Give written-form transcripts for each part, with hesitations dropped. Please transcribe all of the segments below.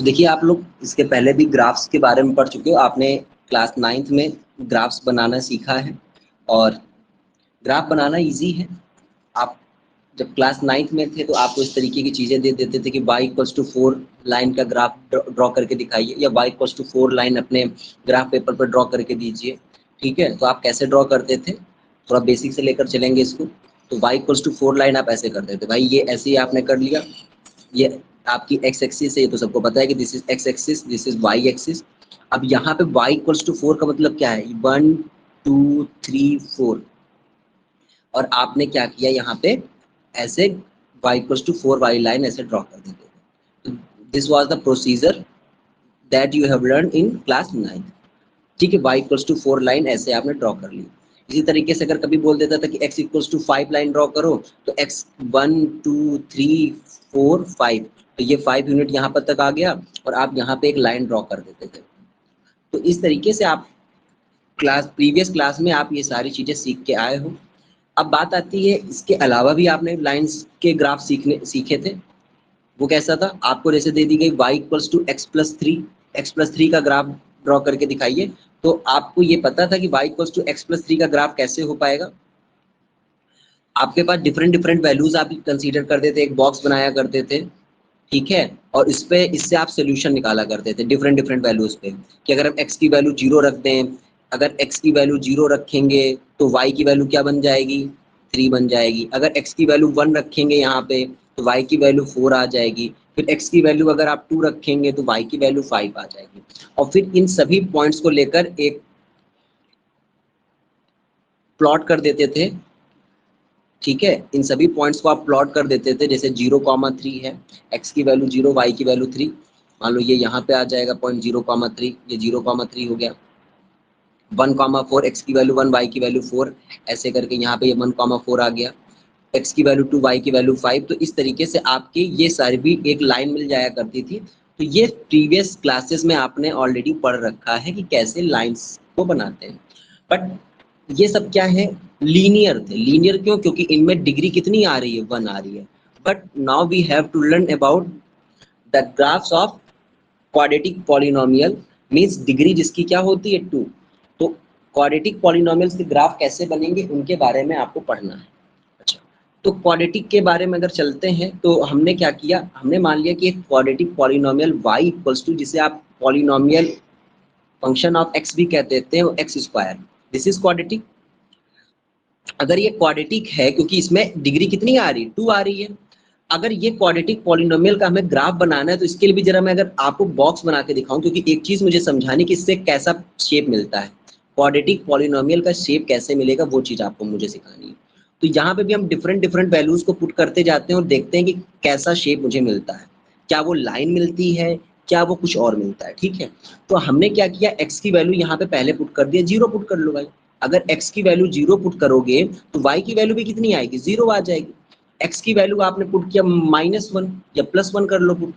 देखिए आप लोग इसके पहले भी ग्राफ्स के बारे में पढ़ चुके हो, आपने क्लास 9th में ग्राफ्स बनाना सीखा है और ग्राफ बनाना इजी है। आप जब क्लास 9th में थे तो आपको इस तरीके की चीज़ें दे देते थे कि y=4 लाइन का ग्राफ ड्रॉ करके दिखाइए या y=4 लाइन अपने ग्राफ पेपर पर ड्रॉ करके दीजिए। ठीक है, तो आप कैसे ड्रॉ करते थे, थोड़ा बेसिक से लेकर चलेंगे इसको। तो y=4 लाइन आप ऐसे करते थे, भाई ये ऐसे ही आपने कर लिया, ये आपकी x एक्सिस है, ये तो सबको पता है कि this is x axis, this is y axis. अब यहाँ पे y=4 का मतलब क्या है, 1 2 3 4, और आपने क्या किया यहाँ पे ऐसे y=4 वाली लाइन ऐसे ड्रॉ कर देते थे। तो this was the procedure that you have learn in class 9। ठीक है, y=4 लाइन ऐसे आपने ड्रॉ कर ली। इसी तरीके से अगर कभी बोल देता था कि x=5 लाइन ड्रॉ करो, तो x 1 2 3 4 5, तो ये 5 यूनिट यहाँ पर तक आ गया और आप यहाँ पे एक लाइन ड्रॉ कर देते थे। तो इस तरीके से आप प्रीवियस क्लास में आप ये सारी चीज़ें सीख के आए हो। अब बात आती है, इसके अलावा भी आपने लाइंस के ग्राफ सीखे थे। वो कैसा था, आपको जैसे दे दी गई y=x+3, x+3 का ग्राफ ड्रॉ करके दिखाइए। तो आपको ये पता था कि y=x+3 का ग्राफ कैसे हो पाएगा। आपके पास डिफरेंट वैल्यूज आप कंसीडर करते थे, एक बॉक्स बनाया करते थे, ठीक है, और इससे आप सोल्यूशन निकाला करते थे डिफरेंट वैल्यूज पे, कि अगर हम x की वैल्यू 0 रख दें, अगर x की वैल्यू 0 रखेंगे तो y की वैल्यू क्या बन जाएगी, 3 बन जाएगी। अगर x की वैल्यू 1 रखेंगे यहाँ पे तो y की वैल्यू 4 आ जाएगी। फिर x की वैल्यू अगर आप 2 रखेंगे तो y की वैल्यू 5 आ जाएगी। और फिर इन सभी पॉइंट्स को लेकर एक प्लॉट कर देते थे। ठीक है, इन सभी पॉइंट्स को आप प्लॉट कर देते थे, जैसे 0,3 है, x की वैल्यू 0, y की वैल्यू 3। मान लो ये यहाँ पे आ जाएगा पॉइंट 0,3, ये 0,3 हो गया। 1,4, x की वैल्यू 1, y की वैल्यू 4, ऐसे करके यहाँ पे ये 1,4 आ गया। x की वैल्यू 2, y की वैल्यू 5। तो इस तरीके से आपके ये सारी भी एक लाइन मिल जाया करती थी। तो ये प्रीवियस क्लासेस में आपने ऑलरेडी पढ़ रखा है कि कैसे लाइंस को बनाते हैं। बट ये सब क्या है, लीनियर थे। लीनियर क्यों, क्योंकि इनमें डिग्री कितनी आ रही है, 1 आ रही है। But now we have to learn about the graphs of quadratic polynomial, means degree जिसकी क्या होती है, 2। तो क्वाड्रेटिक पॉलिनोमियल्स के ग्राफ कैसे बनेंगे उनके बारे में आपको पढ़ना है। अच्छा, तो क्वाड्रेटिक के बारे में अगर चलते हैं तो हमने क्या किया, हमने मान लिया कि एक क्वाड्रेटिक पॉलिनोमियल y=, जिसे आप पॉलिनोमियल फंक्शन ऑफ x भी कहते हैं, वो x², दिस इज क्वाड्रेटिक। अगर ये क्वाड्रेटिक है, क्योंकि इसमें डिग्री कितनी आ रही है, 2 आ रही है। अगर ये क्वाड्रेटिक पॉलिनोमियल का हमें ग्राफ बनाना है तो इसके लिए भी जरा मैं अगर आपको बॉक्स बना के दिखाऊं, क्योंकि एक चीज मुझे समझानी कि इससे कैसा शेप मिलता है, क्वाड्रेटिक पॉलिनोमियल का शेप कैसे मिलेगा, वो चीज आपको मुझे सिखानी है। तो यहाँ पे भी हम डिफरेंट वैल्यूज को पुट करते जाते हैं और देखते हैं कि कैसा शेप मुझे मिलता है, क्या वो लाइन मिलती है, क्या वो कुछ और मिलता है। ठीक है, तो हमने क्या किया, x की वैल्यू यहाँ पे पहले पुट कर दिया, 0 पुट कर लो भाई। अगर x की वैल्यू 0 पुट करोगे तो y की वैल्यू भी कितनी आएगी, 0 आ जाएगी। x की वैल्यू आपने पुट किया -1 या +1 कर लो पुट,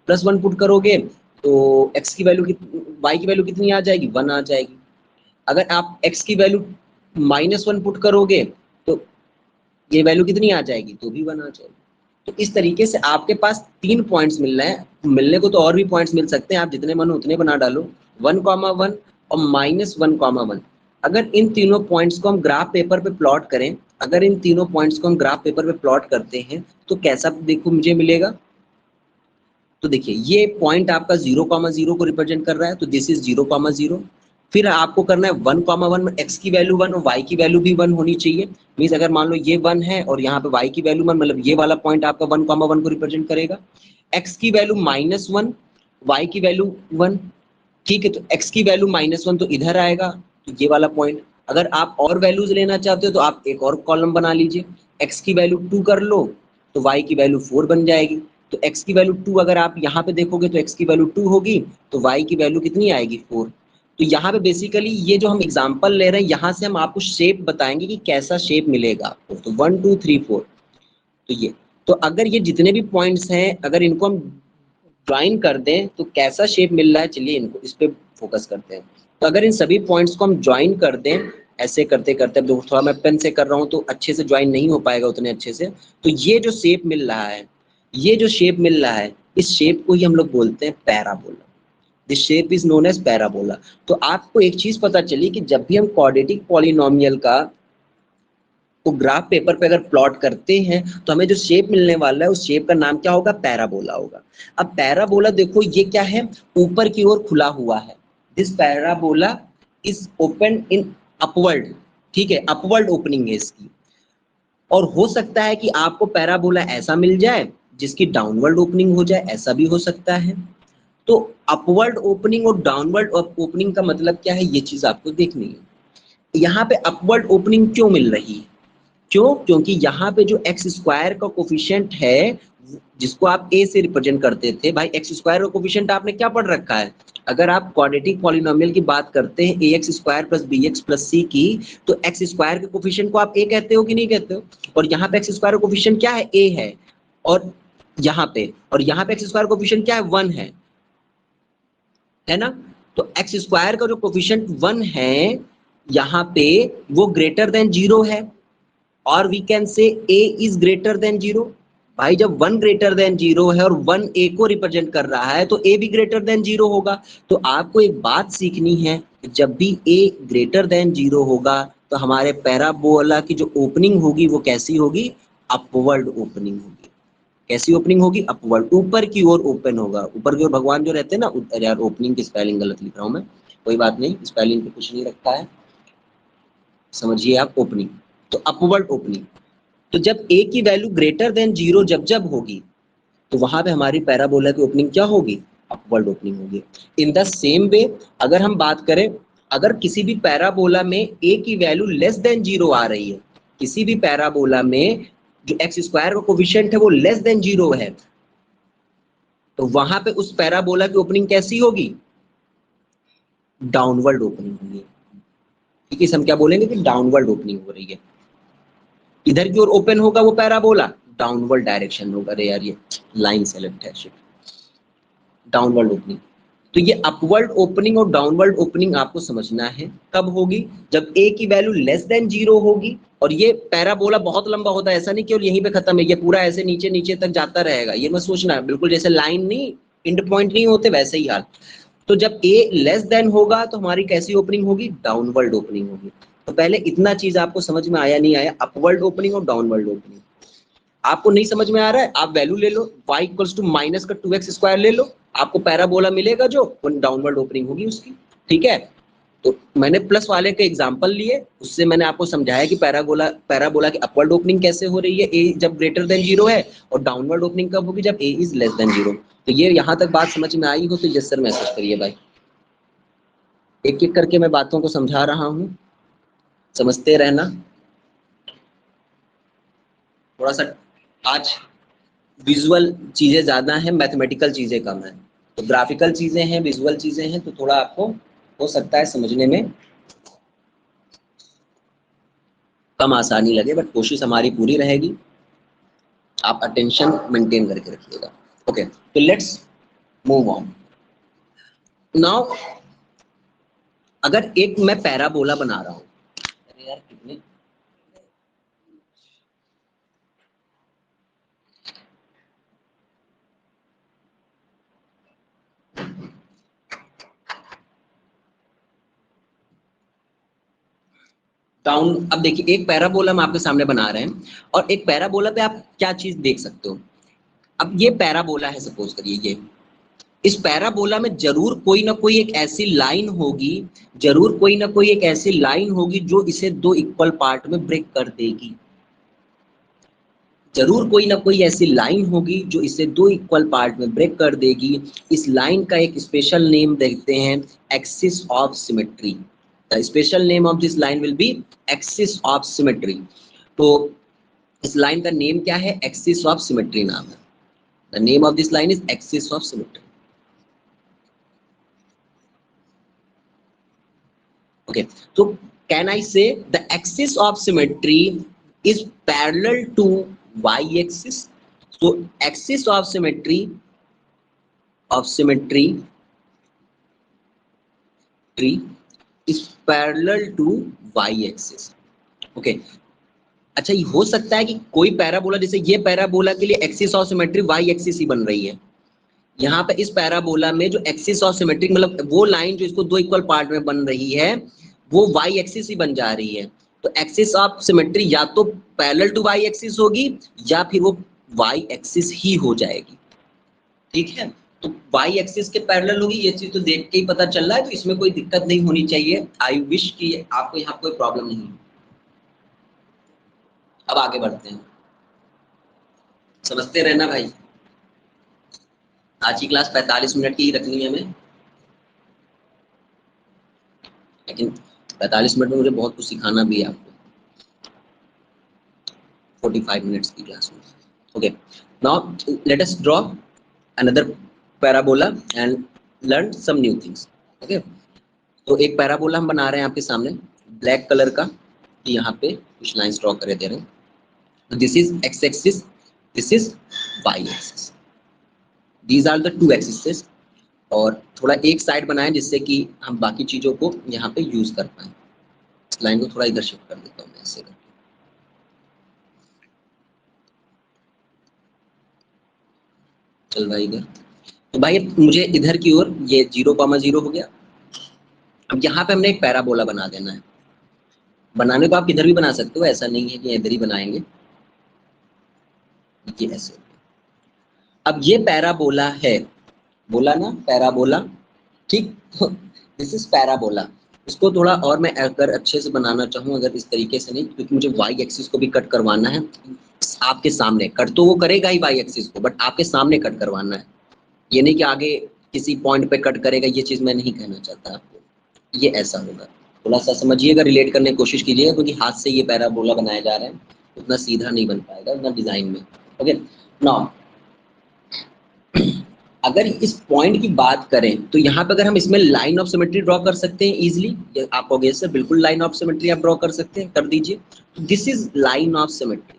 +1 पुट करोगे तो x की वैल्यू y की वैल्यू कितनी आ जाएगी, 1 आ जाएगी। अगर आप x की वैल्यू -1 पुट करोगे तो ये वैल्यू कितनी आ जाएगी, तो भी 1 आ जाएगी। तो इस तरीके से आपके पास 3 पॉइंट्स मिल रहे हैं, मिलने को तो और भी पॉइंट्स मिल सकते हैं, आप जितने मन उतने बना डालो, 1,1 और -1,1। अगर इन तीनों पॉइंट्स को हम ग्राफ पेपर पे प्लॉट करें, अगर इन तीनों पॉइंट्स को हम ग्राफ पेपर पे प्लॉट करते हैं तो कैसा देखो मुझे मिलेगा। तो देखिए ये पॉइंट आपका 0,0 को रिप्रेजेंट कर रहा है, तो दिस इज 0,0। फिर आपको करना है 1,1 में x की वैल्यू 1 और y की वैल्यू भी 1 होनी चाहिए। मीन्स अगर मान लो ये 1 है और यहाँ पे y की वैल्यू 1, मतलब ये वाला पॉइंट आपका 1,1 को रिप्रेजेंट करेगा। x की वैल्यू -1, y की वैल्यू 1। ठीक है, तो x की वैल्यू -1 तो इधर आएगा, तो ये वाला पॉइंट। अगर आप और वैल्यूज लेना चाहते हो तो आप एक और कॉलम बना लीजिए, x की वैल्यू 2 कर लो तो y की वैल्यू 4 बन जाएगी। तो x की वैल्यू 2 अगर आप यहाँ पे देखोगे तो x की वैल्यू 2 होगी, तो y की वैल्यू कितनी आएगी, 4। तो यहाँ पे बेसिकली ये जो हम एग्जांपल ले रहे हैं, यहाँ से हम आपको शेप बताएंगे कि कैसा शेप मिलेगा आपको। तो 1 2 3 4, तो ये, तो अगर ये जितने भी पॉइंट्स हैं अगर इनको हम ज्वाइन कर दें तो कैसा शेप मिल रहा है, चलिए इनको इस पे फोकस करते हैं। तो अगर इन सभी पॉइंट्स को हम ज्वाइन कर दें, ऐसे करते करते, अब थोड़ा मैं पेन से कर रहा हूँ तो अच्छे से ज्वाइन नहीं हो पाएगा उतने अच्छे से। तो ये जो शेप मिल रहा है, ये जो शेप मिल रहा है, इस शेप को ही हम लोग बोलते हैं parabola. This shape is known as parabola. तो आपको एक चीज पता चली कि जब भी हम क्वाड्रेटिक पॉलिनोमियल का तो ग्राफ पेपर पे अगर प्लॉट करते हैं तो हमें जो शेप मिलने वाला है उस शेप का नाम क्या होगा, पैराबोला होगा। अब पैराबोला देखो ये क्या है, ऊपर की ओर खुला हुआ है। This parabola is open in upward, ठीक है, अपवर्ड ओपनिंग है इसकी। और हो सकता है कि आपको पैराबोला ऐसा मिल जाए जिसकी डाउनवर्ड ओपनिंग हो जाए, ऐसा भी हो सकता है। तो अपवर्ड ओपनिंग और डाउनवर्ड ओपनिंग का मतलब क्या है, ये चीज आपको देखनी है। यहाँ पे अपवर्ड ओपनिंग क्यों मिल रही है, क्यों, क्योंकि यहाँ पे जो एक्स स्क्वायर का कोफिशिएंट है जिसको आप ए से रिप्रेजेंट करते थे, भाई एक्स स्क्वायर का कोफिशिएंट आपने क्या पढ़ रखा है, अगर आप क्वाड्रेटिक पॉलिनोमियल की बात करते हैं a x square plus b x plus c की, तो एक्स स्क्वायर के कोफिशिएंट को आप ए कहते हो कि नहीं कहते हो, और यहाँ पे एक्स स्क्वायर का कोफिशिएंट क्या है, ए है, और यहाँ पे एक्स स्क्वायर कोफिशिएंट क्या है, 1 है ना। तो एक्स स्क्वायर का जो कोफिशिएंट 1 है यहाँ पे वो ग्रेटर देन 0 है, और we can say a is greater than 0। भाई जब 1 ग्रेटर देन 0 है और 1 a को रिप्रेजेंट कर रहा है तो a भी ग्रेटर देन 0 होगा। तो आपको एक बात सीखनी है, जब भी a ग्रेटर देन 0 होगा तो हमारे पैराबोला की जो ओपनिंग होगी वो कैसी होगी, अपवर्ड ओपनिंग होगी। कैसी ओपनिंग होगी, अपवर्ड, ऊपर की ओर ओपन होगा। ऊपर की ओर भगवान जो रहते हैं ना, अरे यार ओपनिंग की स्पेलिंग गलत लिख रहा हूं मैं, कोई बात नहीं, स्पेलिंग पे कुछ नहीं रखा है, समझिए आप, ओपनिंग, तो अपवर्ड ओपनिंग। तो जब a की वैल्यू ग्रेटर देन 0 जब जब होगी तो वहां पे हमारी पैराबोला की ओपनिंग क्या होगी, अपवर्ड ओपनिंग होगी। इन द सेम वे अगर हम बात करें, अगर किसी भी पैराबोला में a की वैल्यू लेस देन 0 आ रही है, किसी भी पैराबोला में जो एक्स स्क्वायर का कोफिशिएंट है वो लेस देन 0 है, तो वहां पे उस पैराबोला की ओपनिंग कैसी होगी, डाउनवर्ड ओपनिंग होगी। ठीक है, हम क्या बोलेंगे कि डाउनवर्ड ओपनिंग हो रही है, इधर की ओर ओपन होगा वो पैराबोला, डाउनवर्ड डायरेक्शन होगा। अरे यार ये लाइन सेलेक्ट है, शिट, डाउनवर्ड ओपनिंग। तो ये अपवर्ड ओपनिंग और डाउनवर्ड ओपनिंग आपको समझना है, कब होगी, जब a की वैल्यू लेस देन 0 होगी। और ये पैराबोला बहुत लंबा होता है, ऐसा नहीं केवल यहीं पे खत्म है, ये पूरा ऐसे नीचे नीचे तक जाता रहेगा, ये मत सोचना है, बिल्कुल जैसे लाइन नहीं, एंड पॉइंट नहीं होते वैसे ही हाल। तो जब a लेस देन होगा तो हमारी कैसी ओपनिंग होगी, डाउनवर्ड ओपनिंग होगी। तो पहले इतना चीज आपको समझ में आया नहीं आया, अपवर्ड ओपनिंग और डाउनवर्ड ओपनिंग। आपको नहीं समझ में आ रहा है, आप वैल्यू ले लो, y इक्वल्स टू माइनस का 2x स्क्वायर ले लो, आपको पैराबोला मिलेगा जो डाउनवर्ड ओपनिंग होगी उसकी। ठीक है, तो मैंने प्लस वाले के एग्जांपल लिए, उससे मैंने आपको समझाया कि पैराबोला की अपवर्ड ओपनिंग कैसे हो रही है a जब ग्रेटर देन 0 है, और डाउनवर्ड ओपनिंग कब होगी, जब a इज लेस देन 0। तो ये यहाँ तक बात समझ में आई हो तो यस सर मैसेज करिए भाई। एक एक करके मैं बातों को समझा रहा हूँ, समझते रहना। थोड़ा सा आज विजुअल चीजें ज्यादा हैं, मैथमेटिकल चीजें कम है, तो ग्राफिकल चीजें हैं, विजुअल चीजें हैं, तो थोड़ा आपको हो सकता है समझने में कम आसानी लगे, बट कोशिश हमारी पूरी रहेगी, आप अटेंशन मेंटेन करके रखिएगा। ओके, तो लेट्स मूव ऑन नाउ। अगर एक मैं पैराबोला बना रहा हूं, अरे यार कितने डाउन, अब देखिए एक पैराबोला हम आपके सामने बना रहे हैं, और एक पैराबोला पे आप क्या चीज देख सकते हो। अब ये पैराबोला है, सपोज करिए ये, इस पैराबोला में जरूर कोई ना कोई एक ऐसी लाइन होगी, जरूर कोई ना कोई एक ऐसी लाइन होगी जो इसे दो इक्वल पार्ट में ब्रेक कर देगी। जरूर कोई ना कोई ऐसी लाइन होगी जो इसे दो इक्वल पार्ट में ब्रेक कर देगी। इस लाइन का एक स्पेशल नेम देखते हैं, axis of symmetry. The special name of this line will be axis of symmetry. तो इस लाइन का नेम क्या है, एक्सिस ऑफ सिमेट्री नाम है। The name of this line is axis of symmetry. Okay, so can I say the axis of symmetry is parallel to y-axis? So axis of symmetry is parallel to y-axis. Okay, अच्छा ये हो सकता है कि कोई parabola, जैसे ये parabola के लिए axis of symmetry y axis ही बन रही है, यहाँ पे इस पैराबोला में जो एक्सिस ऑफ सिमेट्रिक मतलब वो लाइन जो इसको दो इक्वल पार्ट में बन रही है वो वाई एक्सिस ही बन जा रही है। तो एक्सिस ऑफ सिमेट्री या तो पैरेलल टू वाई एक्सिस होगी या फिर वो वाई एक्सिस ही हो जाएगी। ठीक है, तो वाई एक्सिस के पैरेलल होगी, ये चीज तो देख के ही पता चल रहा है, तो इसमें कोई दिक्कत नहीं होनी चाहिए। आई विश कि आपको यहाँ कोई प्रॉब्लम नहीं है। अब आगे बढ़ते हैं, समझते रहना भाई। आज की क्लास 45 मिनट की ही रखनी है हमें, लेकिन 45 मिनट में मुझे बहुत कुछ सिखाना भी है आपको 45 मिनट्स की क्लास में। Okay, now let us draw another parabola and learn some new things. Okay, तो एक पैराबोला हम बना रहे हैं आपके सामने ब्लैक कलर का, यहाँ पे कुछ लाइंस ड्रॉ कर दे रहे हैं। This is x axis, this is y axis, these are the two axes. और थोड़ा एक साइड बनाएं जिससे कि हम बाकी चीजों को यहाँ पे यूज कर पाए। इस लाइन को थोड़ा इधर शिफ्ट कर देता हूँ मैं ऐसे करके। चल भाई इधर, तो भाई मुझे इधर की ओर ये 0,0 हो गया। अब यहाँ पे हमने एक पैराबोला बना देना है। बनाने को आप इधर भी बना सकते हो, ऐसा नहीं है कि इधर ही बनाएंगे, ये ऐसे। अब ये पैराबोला है, बोला ना पैराबोला, ठीक। This is parabola. इसको थोड़ा और मैं अगर अच्छे से बनाना चाहूँ, अगर इस तरीके से नहीं, क्योंकि मुझे वाई एक्सिस को भी कट करवाना है आपके सामने। कट तो वो करेगा ही वाई एक्सिस को, बट आपके सामने कट करवाना है। ये नहीं कि आगे किसी पॉइंट पे कट करेगा, ये चीज मैं नहीं कहना चाहता आपको। ये ऐसा होगा, थोड़ा सा समझिएगा, रिलेट करने की कोशिश कीजिएगा, क्योंकि हाथ से ये पैराबोला बनाया जा रहा है, उतना सीधा नहीं बन पाएगा उतना डिजाइन में। ओके, नाउ अगर इस पॉइंट की बात करें तो यहाँ पे अगर हम इसमें लाइन ऑफ सिमेट्री ड्रॉ कर सकते हैं इजीली। आप कहोगे सर बिल्कुल लाइन ऑफ सिमेट्री आप ड्रॉ कर सकते हैं, कर दीजिए। This is line of symmetry.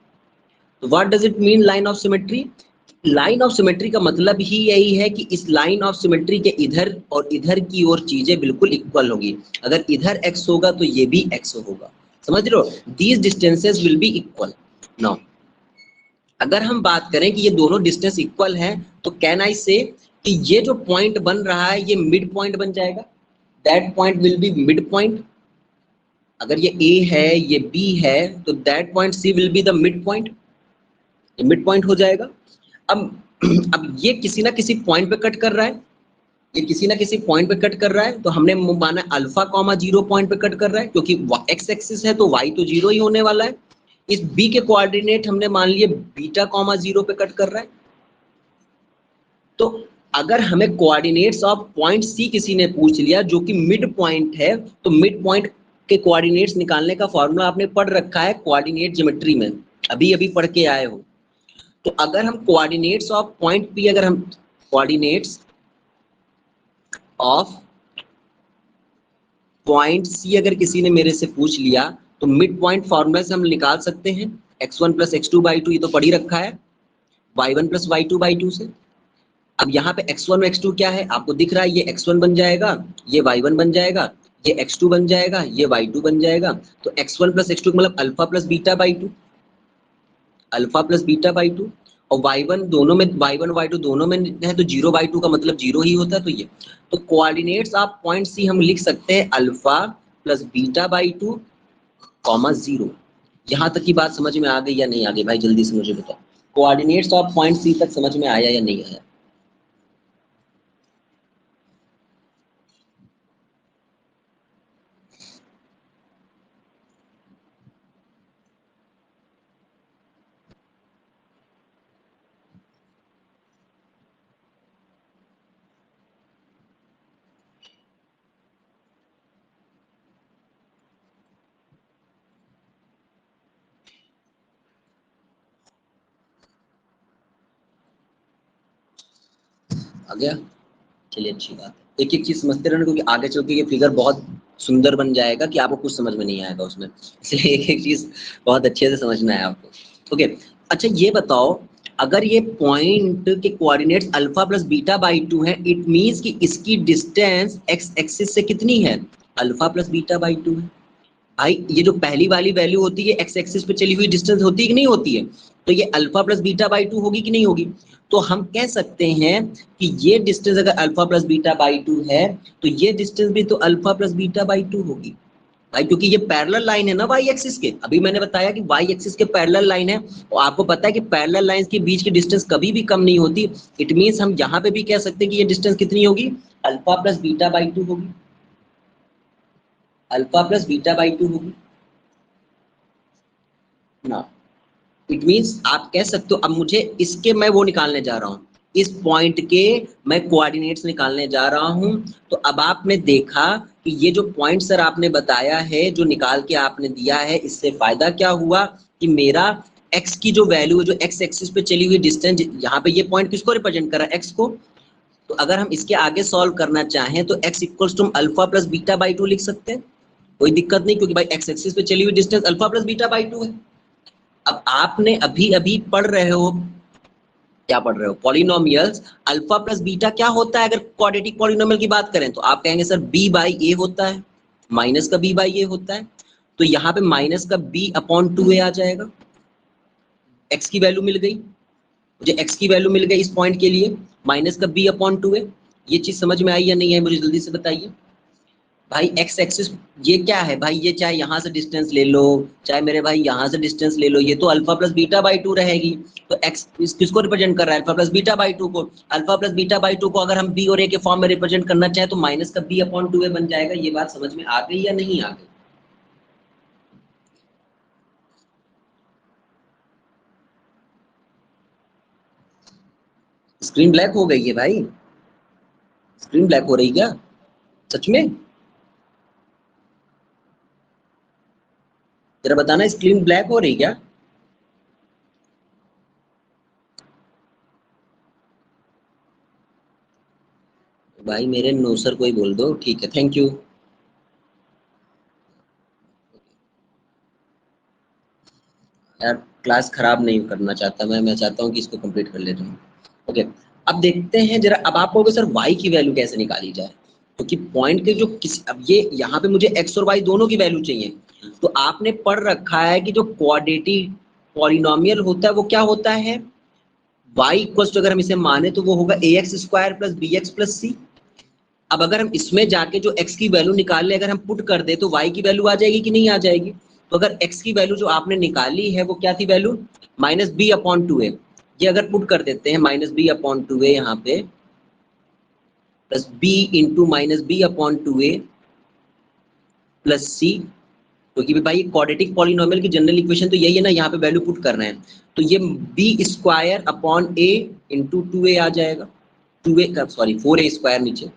तो what does it mean line of symmetry? Line of symmetry का मतलब ही यही है कि इस लाइन ऑफ सिमेट्री के इधर और इधर की ओर चीजें बिल्कुल इक्वल होगी। अगर इधर x होगा तो ये भी x होगा, समझ रहे हो? These distances will be equal. Now अगर हम बात करें कि ये दोनों डिस्टेंस इक्वल है, तो कैन आई से कि ये जो पॉइंट बन रहा है ये मिड पॉइंट बन जाएगा। That point will be mid point. अगर ये A है ये B है तो that point C will be the mid point, ये मिड पॉइंट हो जाएगा। अब ये किसी ना किसी पॉइंट पे कट कर रहा है, ये किसी ना किसी पॉइंट पे कट कर रहा है, तो हमने माना अल्फा कॉमा 0 पॉइंट पे कट कर रहा है, क्योंकि x एक्सिस है तो y तो 0 ही होने वाला है। इस b के कोऑर्डिनेट हमने मान लिए बीटा कॉमा 0 पे कट कर रहा है। तो अगर हमें कोऑर्डिनेट्स ऑफ पॉइंट C किसी ने पूछ लिया जो कि मिड पॉइंट है, तो मिड पॉइंट के कोऑर्डिनेट्स निकालने का फॉर्मूला आपने पढ़ रखा है कोऑर्डिनेट ज्योमेट्री में, अभी अभी पढ़ के आए हो। तो अगर हम कोऑर्डिनेट्स ऑफ पॉइंट P, अगर हम कोऑर्डिनेट्स ऑफ पॉइंट C अगर किसी ने मेरे से पूछ लिया, तो मिड पॉइंट फॉर्मूला से हम निकाल सकते हैं x1 + x2/2, ये तो पढ़ ही रखा है, y1 + y2/2 से। अब यहाँ पे x1 और x2 क्या है आपको दिख रहा है, ये x1 बन जाएगा, ये y1 बन जाएगा, ये x2 बन जाएगा, ये y2 बन जाएगा। तो x1 + x2 मतलब अल्फा प्लस बीटा/2, अल्फा प्लस बीटा/2। और y1 दोनों में, y1 y2 दोनों में है तो 0/2 का मतलब 0 ही होता है। तो ये तो कोऑर्डिनेट्स ऑफ पॉइंट C हम लिख सकते हैं अल्फा प्लस बीटा/2 कॉमा 0। यहाँ तक की बात समझ में आ गई या नहीं आ गई भाई, जल्दी से मुझे बताओ। कोऑर्डिनेट्स ऑफ पॉइंट C तक समझ में आया या नहीं आया? आ गया? चलिए अच्छी बात है। एक एक चीज समझते रहना, क्योंकि आगे चल के ये फिगर बहुत सुंदर बन जाएगा कि आपको कुछ समझ में नहीं आएगा उसमें, इसलिए एक एक चीज बहुत अच्छे से समझना है आपको। ओके, अच्छा ये बताओ, अगर ये पॉइंट के कोऑर्डिनेट्स अल्फा प्लस बीटा/2 है, इट मींस कि इसकी डिस्टेंस एक्स एक्सिस से कितनी है? अल्फा प्लस बीटा/2 है। भाई ये जो पहली वाली वैल्यू होती है एक्स एक्सिस पे चली हुई डिस्टेंस होती है कि नहीं होती है? तो ये अल्फा प्लस बीटा बाई 2 होगी कि नहीं होगी? तो हम कह सकते हैं कि ये डिस्टेंस अगर अल्फा प्लस बीटा बाई 2 है तो ये डिस्टेंस भी तो अल्फा प्लस बीटा बाई 2 होगी भाई, क्योंकि ये पैरेलल लाइन है ना वाई एक्सिस के। अभी मैंने बताया कि वाई एक्सिस के पैरेलल लाइन है और आपको पता है कि पैरेलल लाइंस के बीच की डिस्टेंस कभी भी कम नहीं होती। इट मींस हम यहाँ पे भी कह सकते हैं कि ये डिस्टेंस कितनी होगी? अल्फा प्लस बीटा बाई 2 होगी, अल्फा प्लस बीटा बाई 2 होगी ना। इट मींस आप कह सकते हो, अब मुझे इसके मैं वो निकालने जा रहा हूँ, इस पॉइंट के मैं कोऑर्डिनेट्स निकालने जा रहा हूँ। तो अब आपने देखा कि ये जो पॉइंट सर आपने बताया है, जो निकाल के आपने दिया है, इससे फायदा क्या हुआ कि मेरा x की जो वैल्यू है, जो x एक्सिस पे चली हुई डिस्टेंस, यहाँ पे ये पॉइंट किसको रिप्रेजेंट कर रहा है? x को। तो अगर हम इसके आगे सॉल्व करना चाहें तो x equals to alpha plus beta by 2 लिख सकते हैं, कोई दिक्कत नहीं, क्योंकि भाई x एक्सिस पे चली हुई distance alpha plus beta by 2 है। अब आपने अभी अभी पढ़ रहे हो, क्या पढ़ रहे हो? पॉलिनोमियल्स। अल्फा प्लस बीटा क्या होता है? अगर क्वाड्रेटिक पॉलिनोमियल की बात करें तो आप कहेंगे सर b बाई ए होता है, माइनस का b बाई ए होता है। तो यहाँ पे माइनस का b अपॉन 2a आ जाएगा। x की वैल्यू मिल गई मुझे, x की वैल्यू मिल गई इस पॉइंट के लिए, माइनस का b अपॉन 2a। ये चीज समझ में आई या नहीं है, मुझे जल्दी से बताइए भाई। x एक्सिस ये क्या है भाई? ये चाहे यहाँ से डिस्टेंस ले लो, चाहे मेरे भाई यहाँ से डिस्टेंस ले लो, ये तो अल्फा प्लस बीटा बाई 2 रहेगी। तो x किसको रिप्रेजेंट कर रहा है? अल्फा प्लस बीटा बाई 2 को। अल्फा प्लस बीटा बाई 2 को अगर हम b और a के फॉर्म में रिप्रेजेंट करना चाहे तो माइनस का b अपॉन 2a बन जाएगा। ये बात समझ में आ गई या नहीं आ गई? स्क्रीन ब्लैक हो गई है भाई, स्क्रीन ब्लैक हो रही क्या सच में? जरा बताना, स्क्रीन ब्लैक हो रही क्या? भाई मेरे नो सर कोई बोल दो, ठीक है, थैंक यू। यार क्लास खराब नहीं करना चाहता मैं चाहता हूँ कि इसको कंप्लीट कर लेता हूँ। ओके, अब देखते हैं जरा। अब आप कहोगे सर y की वैल्यू कैसे निकाली जाए? क्योंकि पॉइंट के जो किस, अब ये यहाँ पे मुझे x और y दोनों की वैल्यू चाहिए। तो आपने पढ़ रखा है कि जो क्वाड्रेटिक पॉलिनोमियल होता है वो क्या होता है? y इक्वल्स टू, अगर हम इसे माने तो वो होगा ax square plus b x plus c. अब अगर हम इसमें जाके जो x की वैल्यू निकाल ले, अगर हम पुट कर दे तो y की वैल्यू आ जाएगी कि नहीं आ जाएगी? तो अगर x की वैल्यू जो आपने निकाली है वो क्या थी value? Minus B upon 2a। ये अगर पुट कर देते हैं माइनस बी अपॉन 2a यहाँ पे, plus b into minus B upon 2a plus c, क्योंकि भाई क्वाड्रेटिक पॉलिनोमियल की जनरल इक्वेशन तो यही है ना, यहाँ पे वैल्यू पुट करना है। तो ये b square upon a into 2a आ जाएगा, 2a का सॉरी 4a स्क्वायर, नीचे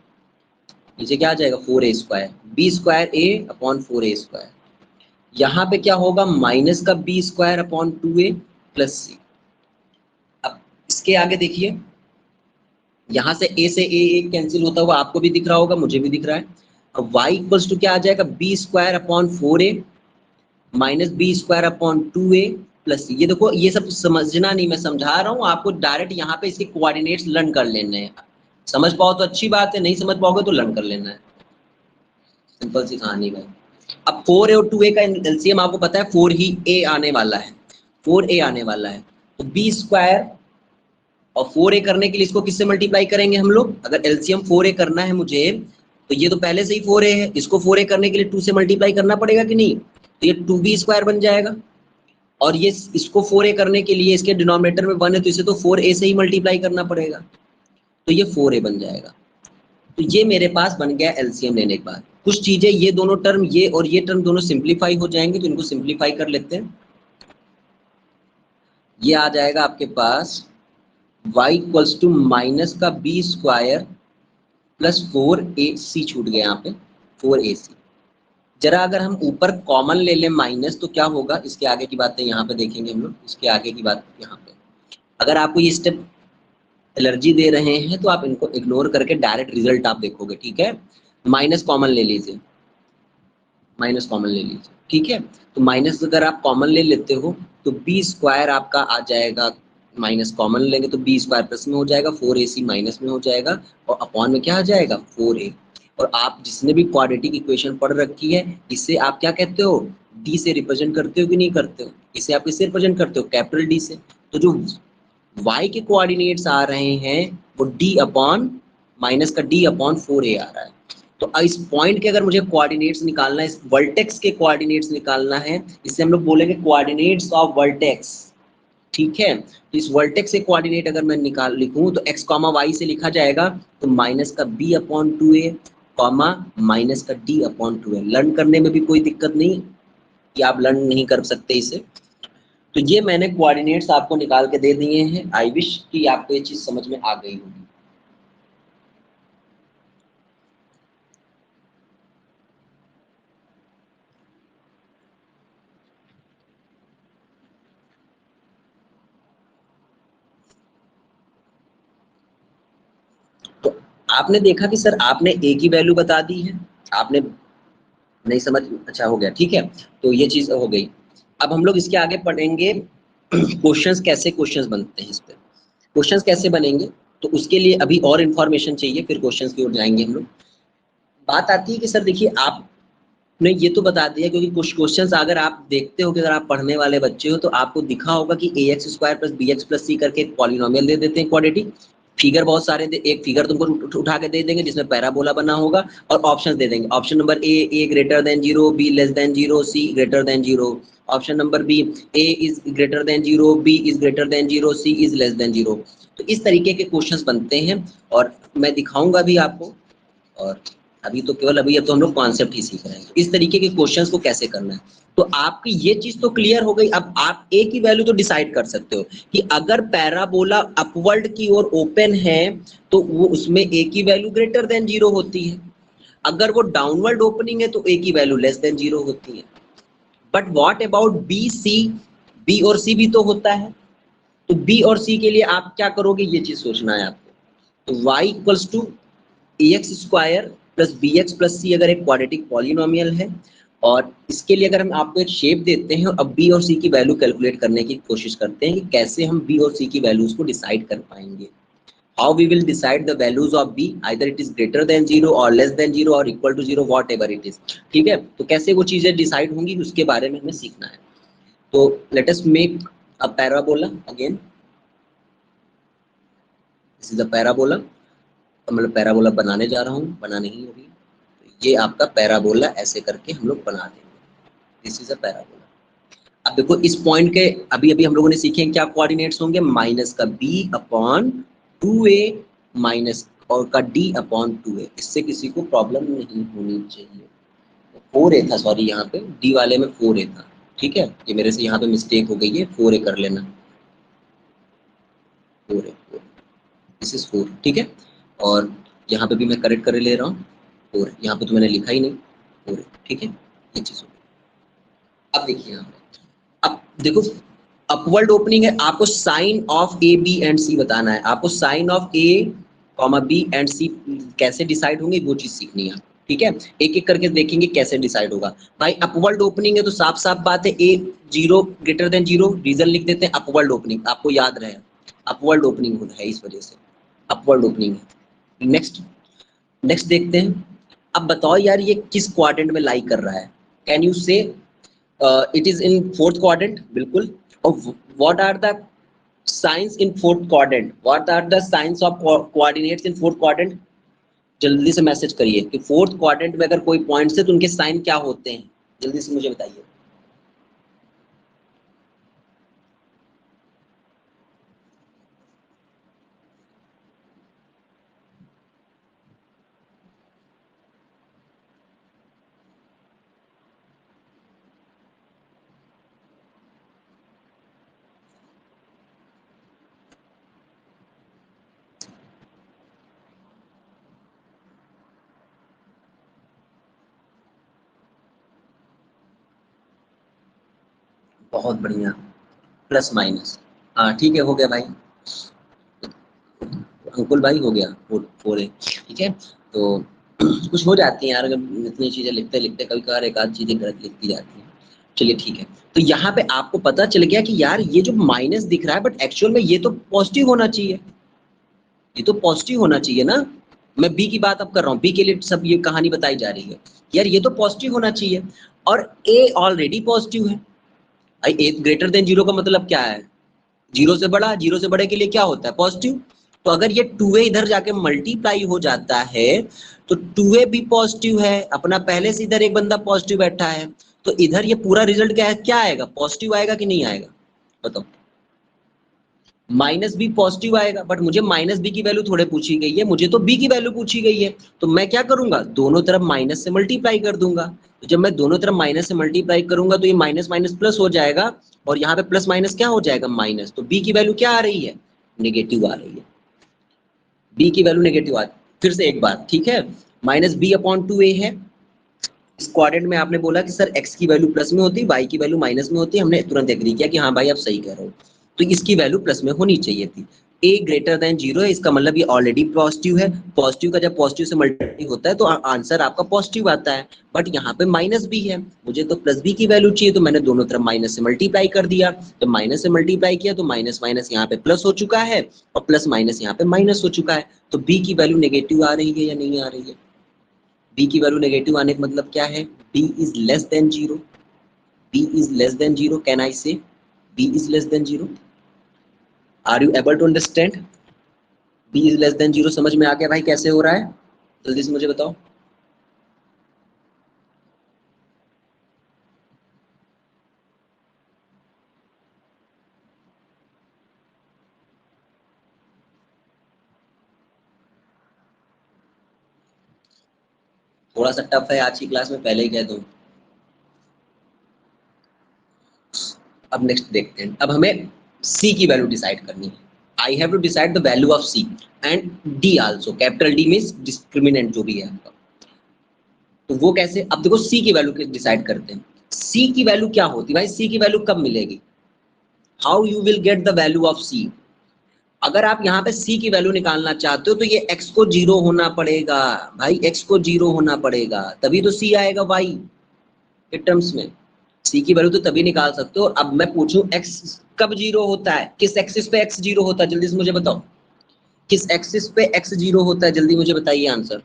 नीचे क्या आ जाएगा? 4a square, b square a upon 4a square. यहाँ पे क्या होगा? माइनस का b square upon 2a plus c. अब इसके आगे देखिए, यहाँ से a से a कैंसिल होता हुआ आपको भी दिख रहा होगा, मुझे भी दिख रहा है। अब y इक्वल्स टू क्या आ जाएगा? B square upon 4a minus b square upon 2a plus c. ये देखो, ये सब समझना नहीं, मैं समझा रहा हूँ आपको, डायरेक्ट यहाँ पे इसके कोऑर्डिनेट्स लर्न कर लेने हैं। समझ पाओ तो अच्छी बात है, नहीं समझ पाओगे तो लर्न कर लेना है, सिंपल सी कहानी भाई। अब 4a और 2a का एलसीएम आपको पता है 4 ही a आने वाला है, 4a आने वाला है। तो बी स्क्वायर और 4a करने के लिए इसको किससे मल्टीप्लाई करेंगे हम लोग? अगर एलसीएम 4a करना है मुझे, तो ये तो पहले से ही 4a है, इसको 4a करने के लिए 2 से मल्टीप्लाई करना पड़ेगा कि नहीं? तो ये 2b स्क्वायर बन जाएगा। और ये इसको 4a करने के लिए इसके डिनोमिनेटर में 1 है, तो इसे तो 4a से ही मल्टीप्लाई करना पड़ेगा, तो ये 4a बन जाएगा। तो ये मेरे पास बन गया एलसीएम लेने के बाद। कुछ चीजें, ये दोनों टर्म, ये और ये टर्म दोनों सिंप्लीफाई हो जाएंगे, तो इनको सिंप्लीफाई कर लेते हैं। ये आ जाएगा आपके पास y इक्वल्स टू माइनस का बी स्क्वायर प्लस 4ac, छूट गया यहाँ पे 4ac। जरा अगर हम ऊपर कॉमन ले लें माइनस, तो क्या होगा? इसके आगे की बातें यहाँ पे देखेंगे हम लोग, इसके आगे की बात यहाँ पे। अगर आपको ये स्टेप एलर्जी दे रहे हैं तो आप इनको इग्नोर करके डायरेक्ट रिजल्ट आप देखोगे, ठीक है? माइनस कॉमन ले लीजिए, माइनस कॉमन ले लीजिए, ठीक है? तो माइनस अगर आप कॉमन ले लेते हो तो बी स्क्वायर आपका आ जाएगा, माइनस कॉमन लेंगे तो बी स्क्वायर प्लस में हो जाएगा, 4ac माइनस में हो जाएगा, और अपॉन में क्या आ जाएगा? 4a। और आप जिसने भी क्वाड्रेटिक इक्वेशन पढ़ रखी है, इसे आप क्या कहते हो? डी से रिप्रेजेंट करते हो कि नहीं करते हो? इसे आप किससे रिप्रेजेंट करते हो? कैपिटल डी से। तो जो y के कोऑर्डिनेट्स आ रहे हैं वो d अपॉन माइनस का d अपॉन 4a आ रहा है। तो इस पॉइंट के अगर मुझे कोऑर्डिनेट्स निकालना है, इस वर्टेक्स के कोऑर्डिनेट्स निकालना है, इससे हम लोग बोलेंगे कोऑर्डिनेट्स ऑफ वर्टेक्स, ठीक है। तो इस वर्टेक्स के कोऑर्डिनेट अगर मैं निकाल लिखूं तो x कॉमा वाई से लिखा जाएगा तो माइनस का b upon 2a comma minus का d अपॉन 2a। लर्न करने में भी कोई दिक्कत नहीं कि आप लर्न नहीं कर सकते इसे। तो ये मैंने कोऑर्डिनेट्स आपको निकाल के दे दिए हैं। आई विश कि आपको ये चीज समझ में आ गई होगी। तो आपने देखा कि सर आपने a की वैल्यू बता दी है, आपने नहीं समझ, अच्छा हो गया, ठीक है। तो ये चीज हो गई। अब हम लोग इसके आगे पढ़ेंगे क्वेश्चंस, कैसे क्वेश्चंस बनते हैं, इस पे क्वेश्चंस कैसे बनेंगे। तो उसके लिए अभी और इन्फॉर्मेशन चाहिए, फिर क्वेश्चंस की ओर जाएंगे हम लोग। बात आती है कि सर देखिए आपने ये तो बता दिया, क्योंकि कुछ क्वेश्चंस अगर आप देखते हो कि अगर आप पढ़ने वाले बच्चे हो तो आपको दिखा होगा कि ax square plus bx plus c करके एक पॉलिनोमियल दे देते हैं, क्वाड्रेटिक फिगर बहुत सारे एक फिगर तुमको उठा के दे देंगे जिसमें पैराबोला बना होगा और ऑप्शंस दे देंगे। Option number A greater than 0, B less than 0, C greater than 0। Option number B A is greater than 0, B is greater than 0, C is less than 0। तो इस तरीके के क्वेश्चंस बनते हैं और मैं दिखाऊंगा भी आपको। और अभी तो केवल अभी अब तो हम लोग कॉन्सेप्ट ही सीख रहे हैं, तो इस तरीके के क्वेश्चंस को कैसे करना है। तो आपकी ये चीज तो क्लियर हो गई। अब आप ए की वैल्यू तो डिसाइड कर सकते हो कि अगर पैराबोला अपवर्ड की ओर ओपन है तो वो उसमें ए की वैल्यू ग्रेटर देन 0 होती है, अगर वो डाउनवर्ड ओपनिंग है तो ए की वैल्यू लेस देन 0 होती है। But what about B C, B और सी भी तो होता है। तो बी और सी के लिए आप क्या करोगे, ये चीज सोचना है आपको। तो y equals to ax square plus b x plus c अगर एक क्वाड्रेटिक पॉलिनोमियल है, और इसके लिए अगर हम आपको एक शेप देते हैं, अब बी और सी की वैल्यू कैलकुलेट करने की कोशिश करते हैं कि कैसे हम बी और सी की वैल्यूज को डिसाइड कर पाएंगे। How we will decide the values of B, either it is greater than 0 और लेस देन 0 और equal to 0, whatever it is, ठीक है। तो कैसे वो चीजें डिसाइड होंगी उसके बारे में हमें सीखना है। तो let us make a parabola again. This is a parabola, मतलब पैराबोला बनाने जा रहा हूँ, बना नहीं अभी। तो ये आपका पैराबोला ऐसे करके हम लोग बना देंगे। This is a parabola. अब देखो इस पॉइंट के अभी अभी हम लोगों ने सीखे क्या कोऑर्डिनेट्स होंगे, माइनस का b अपॉन 2a माइनस और का d अपॉन 2a। इससे किसी को प्रॉब्लम नहीं होनी चाहिए। 4a था, सॉरी यहाँ पे d वाले में 4a था, ठीक है। ये मेरे से यहाँ पे मिस्टेक हो गई है, 4a कर लेना, 4a, दिस इज 4, ठीक है। और यहाँ पे भी मैं करेक्ट कर ले रहा हूँ 4, यहाँ पे तो मैंने लिखा ही नहीं 4, ठीक है। ये चीज हो गई। अब देखिए यहाँ पे, अब देखो अपवर्ड ओपनिंग है, आपको sign of A b and c बताना है। आपको sign of a comma b and c कैसे डिसाइड होंगे वो चीज सीखनी है, ठीक है। एक एक करके देखेंगे कैसे डिसाइड होगा। भाई अपवर्ड ओपनिंग है तो साफ साफ बात है ए 0 ग्रेटर देन 0, रीजन लिख देते हैं अपवर्ड ओपनिंग, आपको याद रहे अपवर्ड ओपनिंग है, इस वजह से अपवर्ड ओपनिंग है। नेक्स्ट नेक्स्ट देखते हैं। अब बताओ यार ये किस क्वाड्रेंट में लाई कर रहा है, can you say it is in fourth quadrant, बिल्कुल। और what are the signs in fourth quadrant, what are the signs of coordinates in fourth quadrant. जल्दी से मैसेज करिए कि फोर्थ क्वाड्रेंट में अगर कोई पॉइंट्स है तो उनके साइन क्या होते हैं, जल्दी से मुझे बताइए। बहुत बढ़िया, प्लस माइनस, हाँ ठीक है, हो गया भाई, अंकुल भाई हो गया 4a, ठीक है। तो कुछ हो जाती है यार, अगर इतनी चीजें लिखते लिखते कभी कभार एक आध चीजें गलत लिखती जाती हैं। चलिए ठीक है। तो यहाँ पे आपको पता चल गया कि यार ये जो माइनस दिख रहा है बट एक्चुअल में ये तो पॉजिटिव होना चाहिए, ये तो पॉजिटिव होना चाहिए ना। मैं बी की बात अब कर रहा हूँ, बी के लिए सब ये कहानी बताई जा रही है, यार ये तो पॉजिटिव होना चाहिए और ए ऑलरेडी पॉजिटिव है। भाई ए ग्रेटर देन 0 का मतलब क्या है, जीरो से बड़ा, जीरो से बड़े के लिए क्या होता है पॉजिटिव। तो अगर ये 2a इधर जाके मल्टीप्लाई हो जाता है तो 2a भी पॉजिटिव है, अपना पहले से इधर एक बंदा पॉजिटिव बैठा है, तो इधर ये पूरा रिजल्ट क्या है, क्या आएगा, पॉजिटिव आएगा कि नहीं आएगा बताओ। माइनस बी पॉजिटिव आएगा, बट मुझे माइनस बी की वैल्यू थोड़े पूछी गई है, मुझे तो बी की वैल्यू पूछी गई है। तो मैं क्या करूंगा, दोनों तरफ माइनस से मल्टीप्लाई कर दूंगा। तो जब मैं दोनों तरफ माइनस से मल्टीप्लाई करूंगा तो ये माइनस माइनस प्लस हो जाएगा, और यहाँ पे प्लस माइनस क्या हो जाएगा, माइनस। तो बी की वैल्यू क्या आ रही है, नेगेटिव आ रही है, बी की वैल्यू नेगेटिव आ रही है। फिर से एक बार, ठीक है, माइनस बी अपॉन 2a है। इस क्वाड्रेंट में आपने बोला कि सर x की वैल्यू प्लस में होती, y की वैल्यू माइनस में होती, हमने तुरंत एग्री किया कि हाँ भाई आप सही कह रहे हो, तो इसकी वैल्यू प्लस में होनी चाहिए थी। a ग्रेटर देन 0 है, इसका मतलब ये ऑलरेडी पॉजिटिव है, पॉजिटिव का जब पॉजिटिव से मल्टीप्लाई होता है तो आंसर आपका पॉजिटिव आता है। बट यहाँ पे माइनस भी है, मुझे तो प्लस बी की वैल्यू चाहिए, तो मैंने दोनों तरफ माइनस से मल्टीप्लाई कर दिया। तो माइनस से मल्टीप्लाई किया तो माइनस माइनस यहाँ पे प्लस हो चुका है, और प्लस माइनस यहाँ पे माइनस हो चुका है। तो बी की वैल्यू नेगेटिव आ रही है या नहीं आ रही है, b की वैल्यू नेगेटिव आने का मतलब क्या है, b is less than 0, b is less than 0, can I say b is less than 0, are you able to understand, b is less than 0 समझ में आ गया भाई कैसे हो रहा है, जल्दी से मुझे बताओ। थोड़ा सा टफ है आज की क्लास में, पहले ही कह दूं। अब नेक्स्ट देखते हैं, अब हमें c की वैल्यू डिसाइड करनी है। I have to decide the value of c and d also, capital D means discriminant जो भी है आपका। तो वो कैसे, अब देखो c की वैल्यू डिसाइड करते हैं। c की वैल्यू क्या होती है भाई, c की वैल्यू कब मिलेगी, how you will get the value of c। अगर आप यहाँ पे c की वैल्यू निकालना चाहते हो तो ये x को 0 होना पड़ेगा, भाई x को 0 होना पड़ेगा, तभी तो c आएगा y के टर्म्स में। c की वैल्यू तो तभी निकाल सकते हो। अब मैं पूछूं x कब 0 होता है, किस एक्सिस पे x 0 होता है, जल्दी से मुझे बताओ, किस एक्सिस पे x 0 होता है, जल्दी मुझे बताइए answer.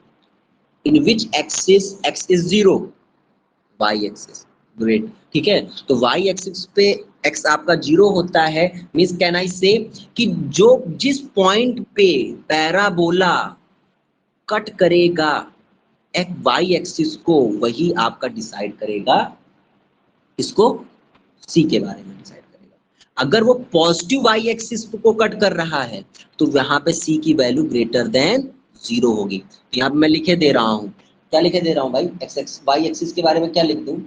In which axis x is 0, y axis, great, ठीक है। तो y एक्सिस पे x आपका 0 होता है, मींस कैन आई से कि जो जिस पॉइंट पे पैराबोला कट करेगा एक y एक्सिस को, वही आपका डिसाइड करेगा इसको, c के बारे में डिसाइड करेगा। अगर वो पॉजिटिव y एक्सिस को कट कर रहा है तो यहाँ पे c की वैल्यू ग्रेटर देन 0 होगी। तो यहाँ पे मैं लिखे दे रहा हूँ, क्या लिखे दे रहा हूँ भाई, y एक्सिस के बारे में क्या लिख दूं,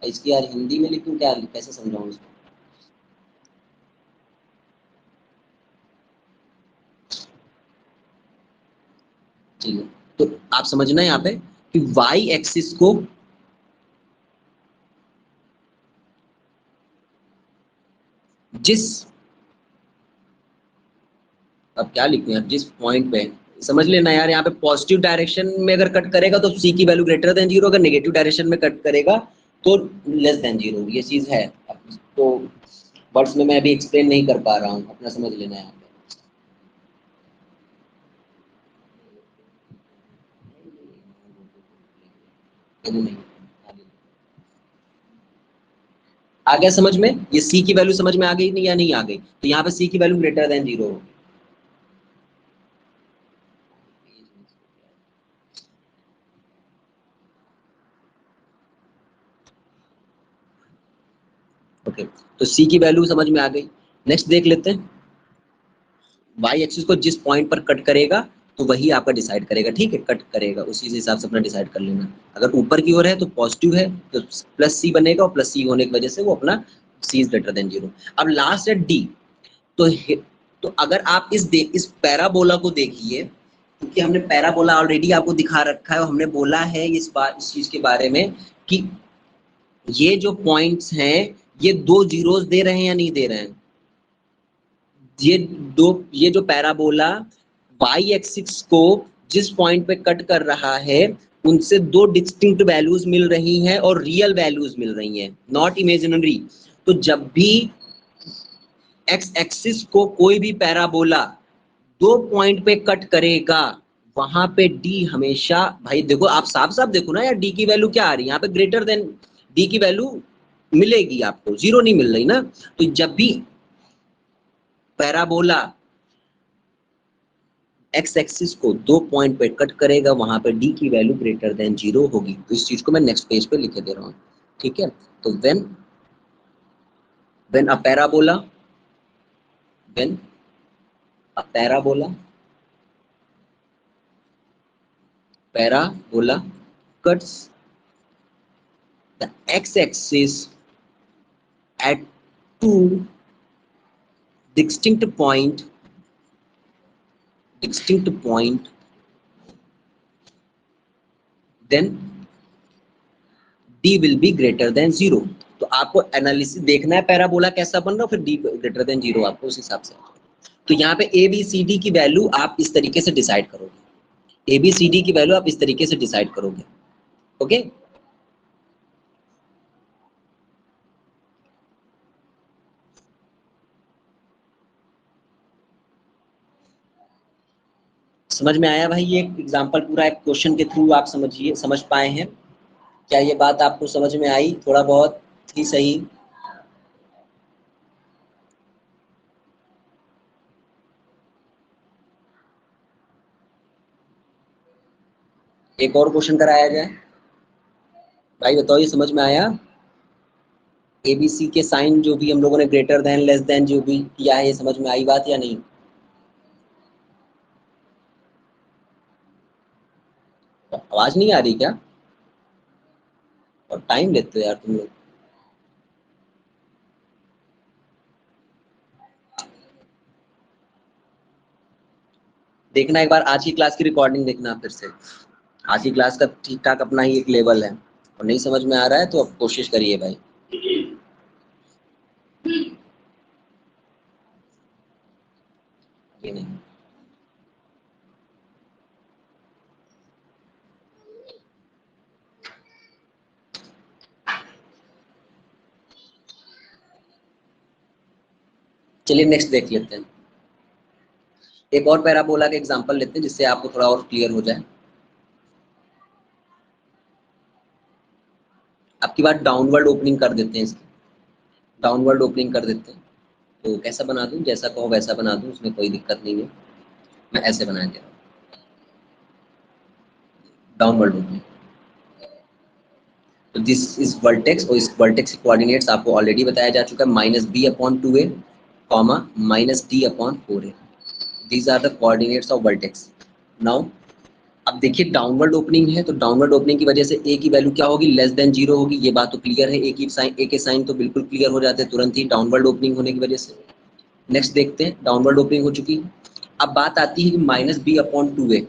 इसकी यार हिंदी में लिखूं क्या, कैसे समझाऊं इसको। ठीक है, तो आप समझना यहाँ पे कि y एक्सिस को जिस, अब क्या लिखूं यार, जिस पॉइंट पे, समझ लेना यार, यहाँ पे पॉजिटिव डायरेक्शन में अगर कट करेगा तो c की वैल्यू ग्रेटर देन 0, अगर नेगेटिव डायरेक्शन में कट करेगा तो लेस देन 0, ये चीज है। तो वर्ड्स में मैं अभी एक्सप्लेन नहीं कर पा रहा हूँ, अपना समझ लेना यहाँ पे। नहीं, आ गया समझ में, ये c की वैल्यू समझ में आ गई नहीं या नहीं आ गई, तो यहाँ पे c की वैल्यू ग्रेटर देन 0 होगी। ओके, तो c की वैल्यू समझ में आ गई। नेक्स्ट देख लेते हैं, y एक्सिस को जिस पॉइंट पर कट करेगा तो वही आपका डिसाइड करेगा, ठीक है, कट करेगा उसी के हिसाब से अपना डिसाइड कर लेना। अगर ऊपर की ओर है तो पॉजिटिव है तो प्लस सी बनेगा, और प्लस सी होने की वजह से वो अपना c इज ग्रेटर देन 0। अब लास्ट है d, तो तो अगर आप इस पैराबोला को देखिए, क्योंकि हमने पैराबोला ऑलरेडी आपको दिखा रखा है और हमने बोला है इस चीज के बारे में कि ये जो पॉइंट्स हैं ये दो जीरोस दे रहे हैं या नहीं दे रहे हैं, ये दो, ये जो पैराबोला y एक्सिस को जिस पॉइंट पे कट कर रहा है उनसे दो डिस्टिंक्ट वैल्यूज मिल रही हैं और रियल वैल्यूज मिल रही हैं, नॉट इमेजिनरी। तो जब भी x एक्सिस को कोई भी पैराबोला दो पॉइंट पे कट करेगा वहां पे d हमेशा, भाई देखो आप साफ साफ देखो ना यार, d की वैल्यू क्या आ रही है यहाँ पे, ग्रेटर देन, d की वैल्यू मिलेगी आपको, 0 नहीं मिल रही ना। तो जब भी पैराबोला एक्स एक्सिस को 2 पॉइंट पे कट करेगा, वहां पे डी की वैल्यू ग्रेटर देन 0 होगी। तो इस चीज को मैं नेक्स्ट पेज पे लिख दे रहा हूँ, ठीक है। तो when a parabola when a parabola cuts the x-axis at two distinct point then d will be greater than 0। तो आपको एनालिसिस देखना है पैराबोला कैसा बन रहा है, फिर d ग्रेटर देन 0 आपको उस हिसाब से। तो यहाँ पे ए बी सी डी की वैल्यू आप इस तरीके से डिसाइड करोगे, ए बी सी डी की वैल्यू आप इस तरीके से डिसाइड करोगे, ओके। समझ में आया भाई? ये एग्जांपल पूरा एक क्वेश्चन के थ्रू आप समझ पाए हैं क्या? ये बात आपको समझ में आई थोड़ा बहुत ही सही? एक और क्वेश्चन कराया जाए भाई, बताओ ये समझ में आया? एबीसी के साइन जो भी हम लोगों ने ग्रेटर देन लेस देन जो भी किया है, ये समझ में आई बात या नहीं? आवाज नहीं आ रही क्या? और टाइम लेते हो यार तुम लोग। देखना एक बार आज की क्लास की रिकॉर्डिंग देखना फिर से। आज की क्लास का ठीक ठाक अपना ही एक लेवल है, और नहीं समझ में आ रहा है तो अब कोशिश करिए भाई। ये नहीं, चलिए नेक्स्ट देख लेते हैं। एक और पैराबोला का एग्जांपल लेते हैं जिससे आपको थोड़ा और क्लियर हो जाए। आपकी बात डाउनवर्ड ओपनिंग कर देते हैं, इसकी डाउनवर्ड ओपनिंग कर देते हैं। तो कैसा बना दूं? जैसा कहो वैसा बना दूं, उसमें कोई दिक्कत नहीं है। मैं ऐसे बना दे रहा हूँ डाउनवर्ड ओपनिंग। तो दिस इज वर्टेक्स, और इस वर्टेक्स के कोऑर्डिनेट्स आपको ऑलरेडी बताया जा चुका है, -b/2a, -d/4a। These are the coordinates of vertex. Now अब देखिए डाउनवर्ड ओपनिंग है, तो डाउनवर्ड ओपनिंग की वजह से ए की वैल्यू क्या होगी? लेस देन 0 होगी। ये बात तो क्लियर है, ए के साइन तो बिल्कुल क्लियर हो जाते हैं तुरंत ही डाउनवर्ड ओपनिंग होने की वजह से। नेक्स्ट देखते हैं, डाउनवर्ड ओपनिंग हो चुकी है। अब बात आती है कि -b/2a,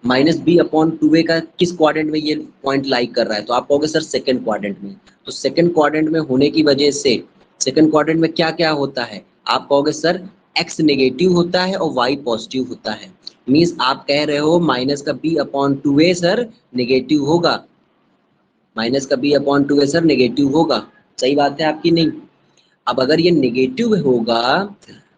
-b/2a का किस क्वाड्रेंट में ये पॉइंट लाइक कर रहा है? तो आप कहोगे सर सेकंड क्वाड्रेंट में। तो सेकंड क्वाड्रेंट में होने की वजह से सेकंड क्वाड्रेंट में क्या क्या होता है? आप कहोगे सर x नेगेटिव होता है और y पॉजिटिव होता है। मीन्स आप कह रहे हो माइनस का b/2a सर नेगेटिव होगा, माइनस का b/2a सर नेगेटिव होगा। सही बात है आपकी? नहीं। अब अगर ये नेगेटिव होगा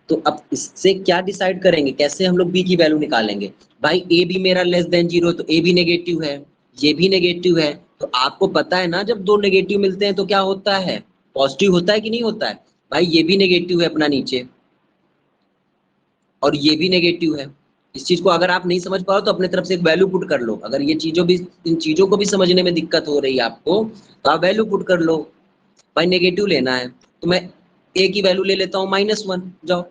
तो अब इससे क्या डिसाइड करेंगे, कैसे हम लोग b की वैल्यू निकालेंगे? भाई ए भी मेरा लेस देन 0, तो ए भी नेगेटिव है, ये भी नेगेटिव है। तो आपको पता है ना, जब दो नेगेटिव मिलते हैं तो क्या होता है? पॉजिटिव होता है कि नहीं होता है? भाई ये भी नेगेटिव है अपना नीचे, और ये भी नेगेटिव है। इस चीज को अगर आप नहीं समझ पाओ तो अपने तरफ से एक वैल्यू पुट कर लो। अगर ये चीजों भी, इन चीजों को भी समझने में दिक्कत हो रही है आपको, तो आप वैल्यू पुट कर लो। भाई नेगेटिव लेना है तो मैं ए की वैल्यू ले लेता हूँ -1, जाओ।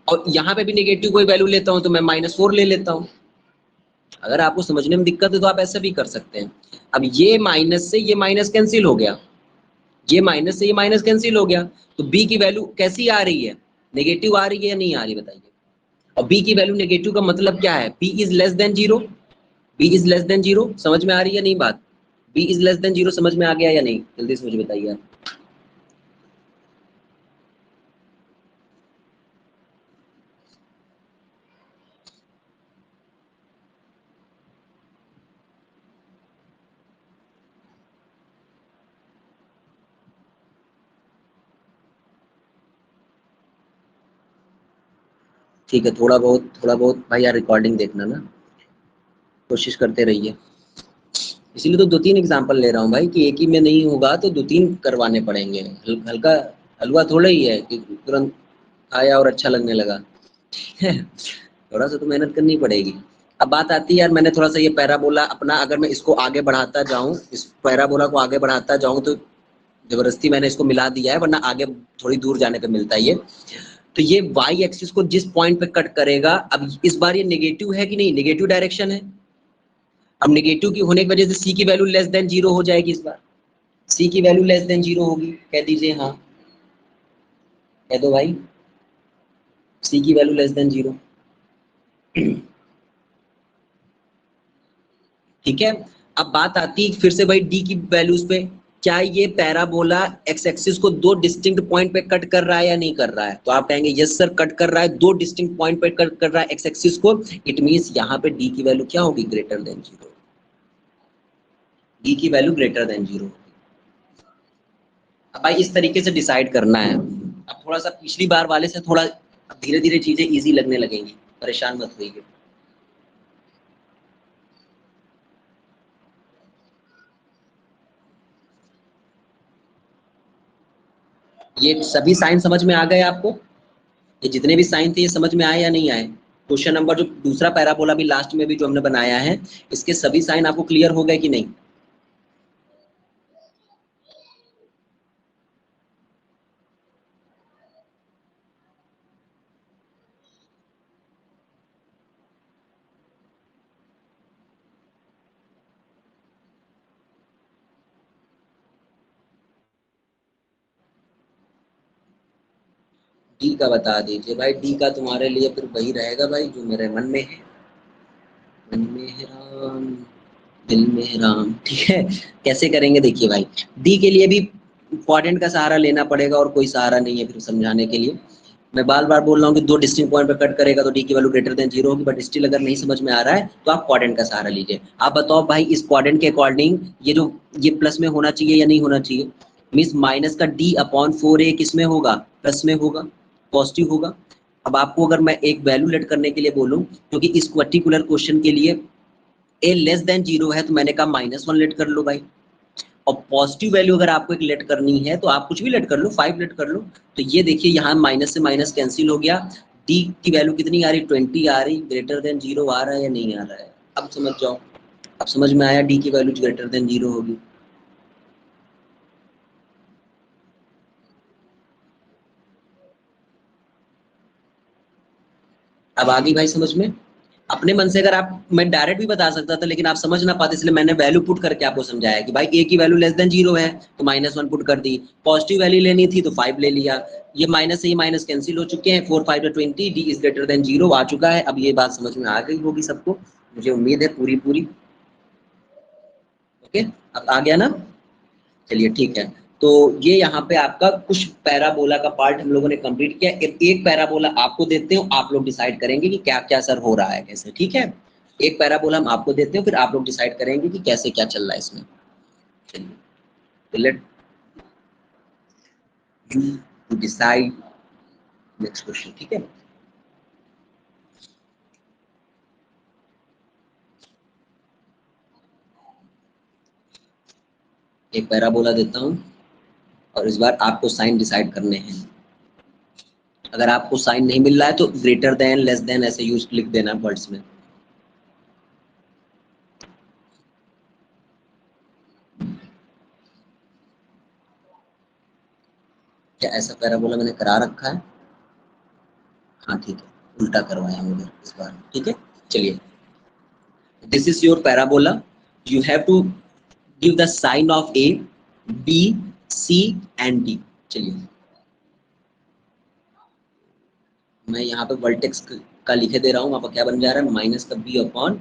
और यहाँ पे भी नेगेटिव कोई वैल्यू लेता हूँ तो मैं -4 ले लेता हूँ। अगर आपको समझने में दिक्कत है तो आप ऐसा भी कर सकते हैं। अब ये माइनस से ये माइनस कैंसिल हो गया, ये माइनस से ये माइनस कैंसिल हो गया, तो बी की वैल्यू कैसी आ रही है? नेगेटिव आ रही है या नहीं आ रही बताइए? और बी की वैल्यू नेगेटिव का मतलब क्या है? B is less than 0, B is less than 0। समझ में आ रही है नहीं बात? बी इज लेस देन 0 समझ में आ गया या नहीं? जल्दी से मुझे बताइए आप। ठीक है, थोड़ा बहुत भाई यार रिकॉर्डिंग देखना ना, कोशिश करते रहिए। इसीलिए तो 2-3 एग्जांपल ले रहा हूँ भाई, कि एक ही में नहीं होगा तो 2-3 करवाने पड़ेंगे। हल्का हलवा थोड़ा ही है कि तुरंत आया और अच्छा लगने लगा। ठीक है, थोड़ा सा तो मेहनत करनी पड़ेगी। अब बात आती है यार, मैंने थोड़ा सा ये पैराबोला अपना, अगर मैं इसको आगे बढ़ाता जाऊं, इस पैराबोला को आगे बढ़ाता जाऊं, तो जबरदस्ती मैंने इसको मिला दिया है, वरना आगे थोड़ी दूर जाने पे मिलता है ये। तो ये वाई एक्सिस को जिस पॉइंट पे कट करेगा, अब इस बार ये नेगेटिव है कि नहीं, नेगेटिव डायरेक्शन है। अब नेगेटिव की होने की वजह से सी की वैल्यू लेस देन जीरो हो जाएगी इस बार। सी की वैल्यू लेस देन जीरो होगी, कह दीजिए हाँ, कह दो भाई, सी की वैल्यू लेस देन जीरो। ठीक है। अब बात आती है फिर से भाई डी की वैल्यूज पे, क्या ये पैराबोला एक्स एक्सिस को दो डिस्टिंक्ट पॉइंट पे कट कर रहा है या नहीं कर रहा है? तो आप कहेंगे यस सर कट कर रहा है, दो डिस्टिंक्ट पॉइंट पे कट कर रहा है एक्स एक्सिस को। इट मींस यहाँ पे डी की वैल्यू क्या होगी, ग्रेटर देन जीरो। डी की वैल्यू ग्रेटर देन जीरो। अब भाई इस तरीके से डिसाइड करना है। अब थोड़ा सा पिछली बार वाले से थोड़ा धीरे धीरे चीजें इजी लगने लगेंगी, परेशान मत होइए। ये सभी साइन समझ में आ गए आपको? ये जितने भी साइन थे ये समझ में आए या नहीं आए? क्वेश्चन नंबर जो दूसरा पैराबोला भी लास्ट में भी जो हमने बनाया है, इसके सभी साइन आपको क्लियर हो गए कि नहीं? डी का बता दीजिए भाई, डी का तुम्हारे लिए फिर वही रहेगा भाई जो मेरे मन में है। मन में है राम, दिल में है राम। ठीक है, कैसे करेंगे देखिए भाई, डी के लिए भी इंपॉर्टेंट का सहारा लेना पड़ेगा, और कोई सहारा नहीं है फिर समझाने के लिए। मैं बार बार बोल रहा हूँ कि दो डिस्टिंक्ट पॉइंट पर कट करेगा तो डी की वैल्यू ग्रेटर देन जीरो होगी, बट स्टिल अगर नहीं समझ में आ रहा है तो आप क्वाड्रेंट का सहारा लीजिए। आप बताओ भाई, इस क्वाड्रेंट के अकॉर्डिंग ये जो ये प्लस में होना चाहिए या नहीं होना चाहिए? मीन्स माइनस का डी अपॉन फोर ए किस में होगा, प्लस में होगा, पॉजिटिव होगा। अब आपको अगर मैं एक वैल्यू लेट करने के लिए बोलूं, क्योंकि इस पर्टिकुलर क्वेश्चन के लिए ए लेस देन जीरो है, तो मैंने कहा माइनस वन लेट कर लो भाई। और पॉजिटिव वैल्यू अगर आपको एक लेट करनी है तो आप कुछ भी लेट कर लो, फाइव लेट कर लो। तो ये देखिए यहाँ माइनस से माइनस कैंसिल हो गया। डी की वैल्यू कितनी आ रही, 20 आ रही, ग्रेटर देन जीरो आ रहा है या नहीं आ रहा है? अब समझ जाओ, अब समझ में आया डी की वैल्यू ग्रेटर देन जीरो होगी। अब आ गई भाई समझ में? अपने मन से अगर आप, मैं डायरेक्ट भी बता सकता था लेकिन आप समझ ना पाते, इसलिए मैंने वैल्यू पुट करके आपको समझाया कि भाई ए की वैल्यू लेस देन जीरो है तो माइनस वन पुट कर दी, पॉजिटिव वैल्यू लेनी थी तो फाइव ले लिया। ये माइनस से ये माइनस कैंसिल हो चुके हैं, four five 20, D is greater than zero आ चुका है। अब ये बात समझ में आ गई होगी सबको, मुझे उम्मीद है पूरी पूरी। ओके, अब आ गया ना? चलिए ठीक है। तो ये यहाँ पे आपका कुछ पैराबोला का पार्ट हम लोगों ने कंप्लीट किया। एक पैराबोला आपको देते हो, आप लोग डिसाइड करेंगे कि क्या क्या सर हो रहा है कैसे, ठीक है? एक पैराबोला हम आपको देते हो, फिर आप लोग डिसाइड करेंगे कि कैसे क्या चल रहा है इसमें। चलिए, तो let you to decide next question, ठीक है? एक पैराबोला देता हूँ, और इस बार आपको साइन डिसाइड करने हैं। अगर आपको साइन नहीं मिल रहा है तो ग्रेटर देन लेस देन ऐसे यूज लिख देना वर्ड्स में। क्या ऐसा पैराबोला मैंने करा रखा है? हाँ ठीक है, उल्टा करवाया मुझे इस बार, ठीक है। चलिए, this is your parabola, you have to give the sign of A, B, C and D. चलिए, मैं यहाँ पे वर्टेक्स का लिखे दे रहा हूँ, वहाँ पर क्या बन जा रहा है, माइनस का बी अपॉन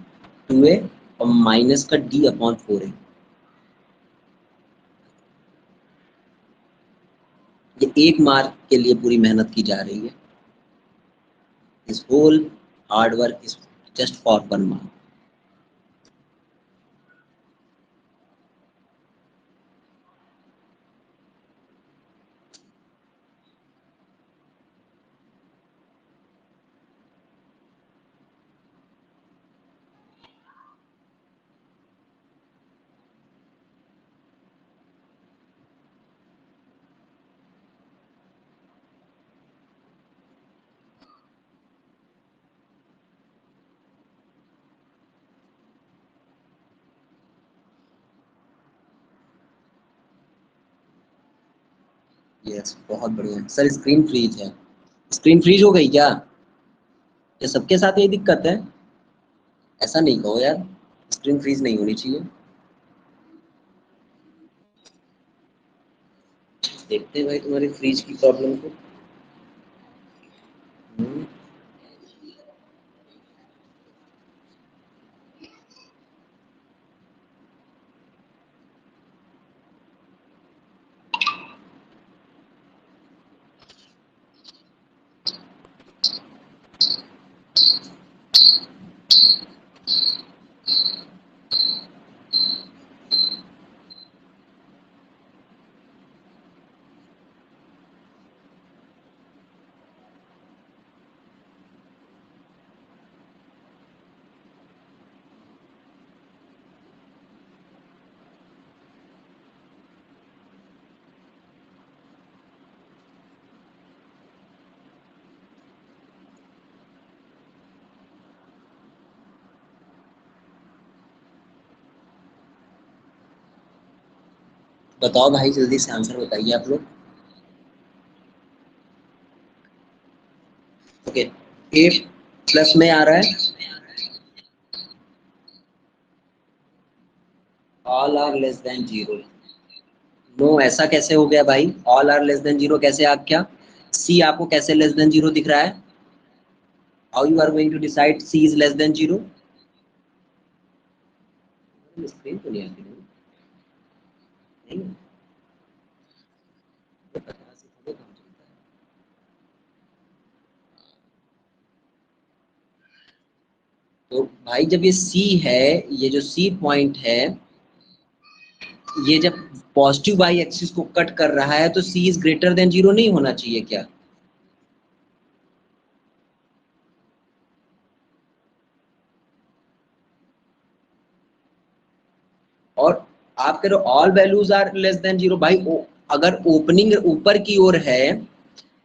टू ए और माइनस का डी अपॉन फोर ए। ये एक मार्क के लिए पूरी मेहनत की जा रही है, this whole hard work is just for one mark. Yes बहुत बढ़िया सर। स्क्रीन फ्रीज है, स्क्रीन फ्रीज हो गई क्या? ये सबके साथ यही दिक्कत है? ऐसा नहीं कहो यार, स्क्रीन फ्रीज नहीं होनी चाहिए। देखते हैं भाई तुम्हारी फ्रीज की प्रॉब्लम को। हम्म, बताओ भाई जल्दी से आंसर बताइए आप लोग। ओके, ए प्लस में आ रहा है, all are less than zero. No ऐसा कैसे हो गया भाई? All are less than zero कैसे आ गया? सी आपको कैसे लेस देन जीरो दिख रहा है? How you are going to decide C is less than zero? Screen तो नहीं आती नहीं, तो पता से थोड़े काम चलता है। तो भाई जब ये सी है, ये जो सी पॉइंट है, ये जब पॉजिटिव वाई एक्सिस को कट कर रहा है तो C is greater than zero नहीं होना चाहिए क्या? और आप कह रहे हो all values are less than zero. भाई अगर ओपनिंग ऊपर की ओर है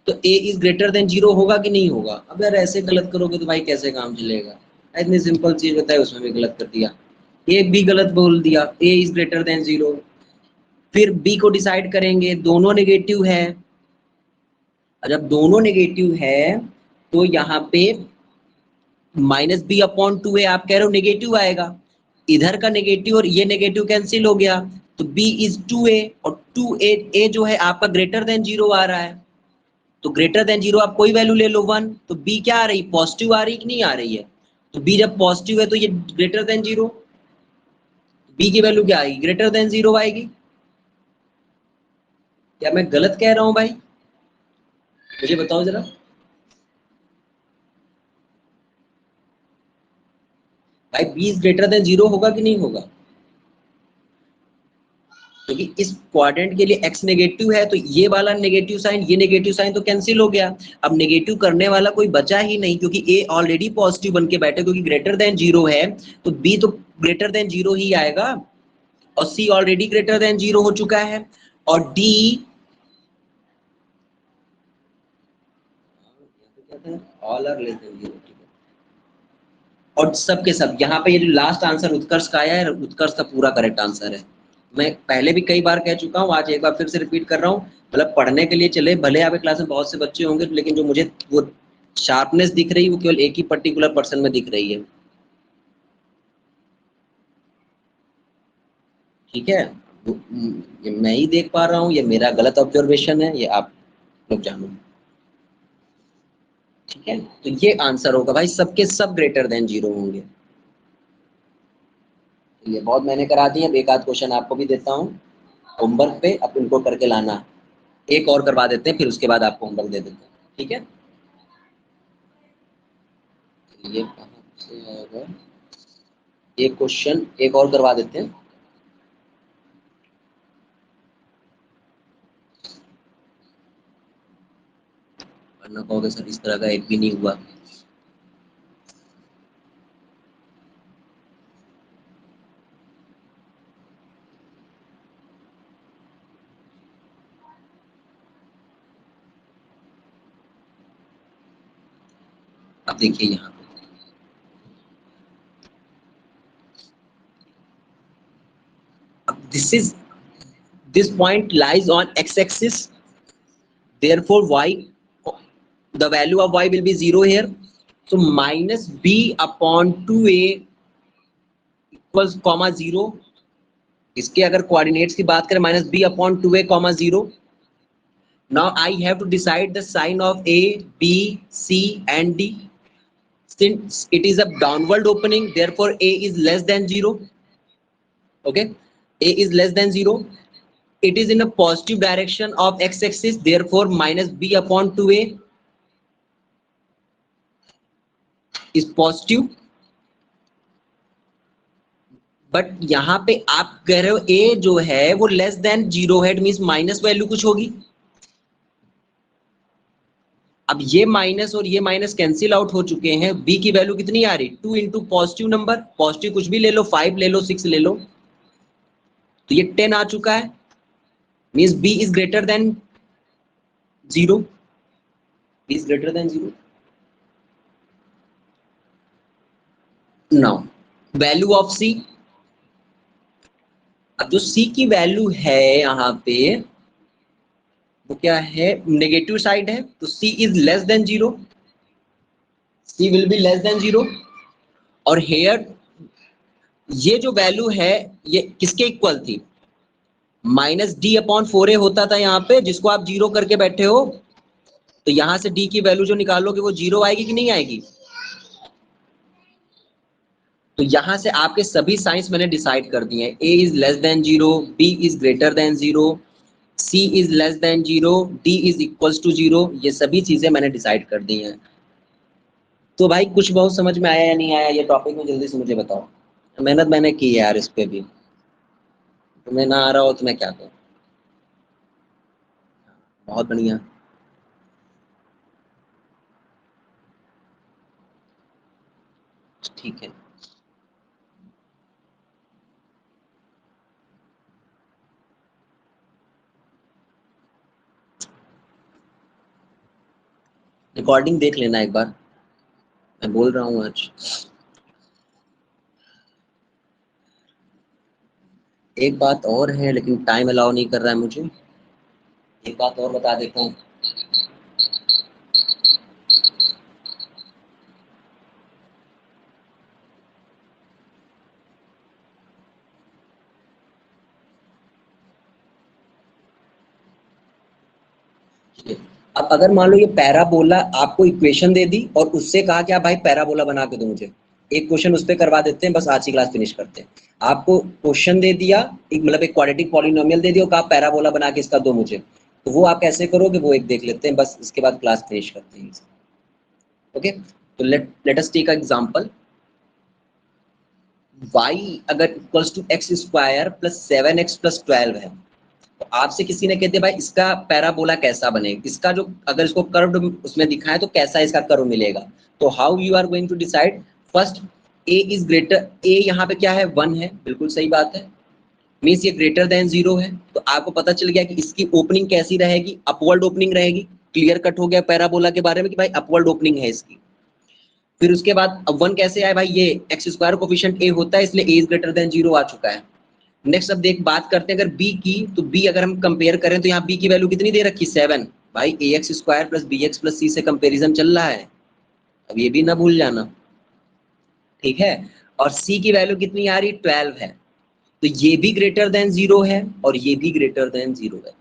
तो A is greater than zero होगा कि नहीं होगा? अब यार ऐसे गलत करोगे तो भाई कैसे काम चलेगा? इतनी सिंपल चीज बताए उसमें भी गलत कर दिया। ए भी गलत बोल दिया, ए इज ग्रेटर देन जीरो। फिर बी को डिसाइड करेंगे, दोनों नेगेटिव है। और जब दोनों नेगेटिव है तो यहाँ पे माइनस बी अपॉन टू है, आप कह रहे हो नेगेटिव आएगा। इधर का नेगेटिव और ये नेगेटिव कैंसिल हो गया, तो b इज टू ए, और टू ए जो है आपका ग्रेटर देन जीरो आ रहा है। तो ग्रेटर देन जीरो आप कोई वैल्यू ले लो वन, तो b क्या आ रही? पॉजिटिव आ रही कि नहीं आ रही है? तो b जब पॉजिटिव है तो ये ग्रेटर देन जीरो, b की वैल्यू क्या आएगी? ग्रेटर देन जीरो आएगी। क्या मैं गलत कह रहा हूं भाई? मुझे बताओ जरा। भाई b is greater than zero होगा कि नहीं होगा? क्योंकि इस क्वाड्रेंट के लिए x नेगेटिव है तो ये वाला नेगेटिव साइन, ये नेगेटिव साइन तो कैंसिल हो गया। अब नेगेटिव करने वाला कोई बचा ही नहीं, क्योंकि a ऑलरेडी पॉजिटिव बन के बैठे, क्योंकि ग्रेटर देन जीरो है तो b तो ग्रेटर देन जीरो ही आएगा। और c already greater than zero हो चुका है। और d all are less than zero. और सब के सब यहाँ पे ये जो लास्ट आंसर उत्कर्ष का आया है, उत्कर्ष का पूरा करेक्ट आंसर है। मैं पहले भी कई बार कह चुका हूँ, आज एक बार फिर से रिपीट कर रहा हूँ। मतलब पढ़ने के लिए चले, भले आपके क्लास में बहुत से बच्चे होंगे, लेकिन जो मुझे वो शार्पनेस दिख रही है वो केवल एक ही पर्टिकुलर पर्सन में दिख रही है। ठीक है, ये मैं ही देख पा रहा हूँ, ये मेरा गलत ऑब्जर्वेशन है, ये आप लोग जानो। ठीक है, तो ये आंसर होगा भाई, सबके सब ग्रेटर देन जीरो होंगे। ये बहुत मैंने करा दी है। एक आध क्वेश्चन आपको भी देता हूँ होमवर्क पे, अब उनको करके लाना। एक और करवा देते हैं, फिर उसके बाद आपको होमवर्क दे देते हैं। ठीक है, ये कहाँ से आएगा? एक क्वेश्चन एक और करवा देते हैं। वरना कहोगे सर इस तरह का एक भी नहीं हुआ। अब देखिए यहाँ पे, अब this point lies on x axis, therefore y, the value of y will be 0 here, so minus b upon 2a equals comma 0. इसके अगर कोऑर्डिनेट्स की बात करें minus B upon 2a comma 0. now I have to decide the sign of a, b, c and d. since it is a downward opening, therefore a is less than 0. okay, a is less than 0. it is in a positive direction of x-axis, therefore minus b upon 2a is positive. But यहाँ पे आप कह रहे हो a जो है वो less than 0 है, इट मींस माइनस वैल्यू कुछ होगी. अब ये माइनस और ये माइनस कैंसिल आउट हो चुके हैं. b की वैल्यू कितनी आ रही, 2 इंटू पॉजिटिव नंबर, पॉजिटिव कुछ भी ले लो, 5 ले लो, 6 ले लो, तो ये 10 आ चुका है. Means b is greater than 0. b is greater than 0. Now value of c. अब जो c की वैल्यू है यहाँ पे वो क्या है, नेगेटिव साइड है, तो c is less than 0. c will be less than 0. और हेयर ये जो वैल्यू है ये किसके इक्वल थी, माइनस डी अपॉन 4a होता था यहाँ पे, जिसको आप 0 करके बैठे हो. तो यहां से d की वैल्यू जो निकालोगे वो 0 आएगी कि नहीं आएगी. तो यहां से आपके सभी साइंस मैंने डिसाइड कर दिए हैं. a is less than 0, b is greater than 0, c is less than 0, d is equals to 0. ये सभी चीजें मैंने डिसाइड कर दी हैं. तो भाई कुछ बहुत समझ में आया या नहीं आया ये टॉपिक में, जल्दी से मुझे बताओ. मेहनत मैंने की है यार इस पे भी, तुम्हें ना आ रहा हो तो मैं क्या करूं. बहुत बढ़िया. ठीक है. रिकॉर्डिंग देख लेना एक बार, मैं बोल रहा हूँ आज. एक बात और है लेकिन टाइम अलाउ नहीं कर रहा है मुझे. एक बात और बता देता हूँ. अब अगर मान लो ये पैराबोला आपको इक्वेशन दे दी और उससे कहा कि आप भाई पैराबोला बना के दो मुझे, एक क्वेश्चन उस पर करवा देते हैं, बस आज की क्लास फिनिश करते हैं. आपको क्वेश्चन दे दिया, एक मतलब एक क्वाड्रेटिक पॉलिनोमियल दे दिया, कहा पैराबोला बना के इसका दो मुझे, तो वो आप कैसे करोगे वो एक देख लेते हैं, बस इसके बाद क्लास फिनिश करते हैं. ओके, तो let us take example. y अगर equals to x square plus 7x plus 12 है, तो आपसे किसी ने कहते भाई इसका पैराबोला कैसा बनेगा, इसका जो अगर इसको कर्व उसमें दिखाए तो कैसा इसका कर्व मिलेगा. तो how you are going to decide. First a is greater, a यहाँ पे क्या है 1 है, बिल्कुल सही बात है, मीन्स ये ग्रेटर देन 0 है. तो आपको पता चल गया कि इसकी ओपनिंग कैसी रहेगी, अपवर्ड ओपनिंग रहेगी. क्लियर कट हो गया पैराबोला के बारे में कि भाई अपवर्ड ओपनिंग है इसकी. फिर उसके बाद अब 1 कैसे आए भाई, ये एक्स स्क्वायर कोफिशिएंट a होता है इसलिए a इज ग्रेटर देन 0 आ चुका है. नेक्स्ट अब देख बात करते हैं अगर b की, तो b अगर हम कंपेयर करें तो यहाँ b की वैल्यू कितनी दे रखी 7. भाई ax square plus bx plus c से कंपेरिजन चल रहा है, अब ये भी ना भूल जाना. ठीक है, और c की वैल्यू कितनी आ रही 12 है, तो ये भी ग्रेटर देन 0 है और ये भी ग्रेटर देन 0 है.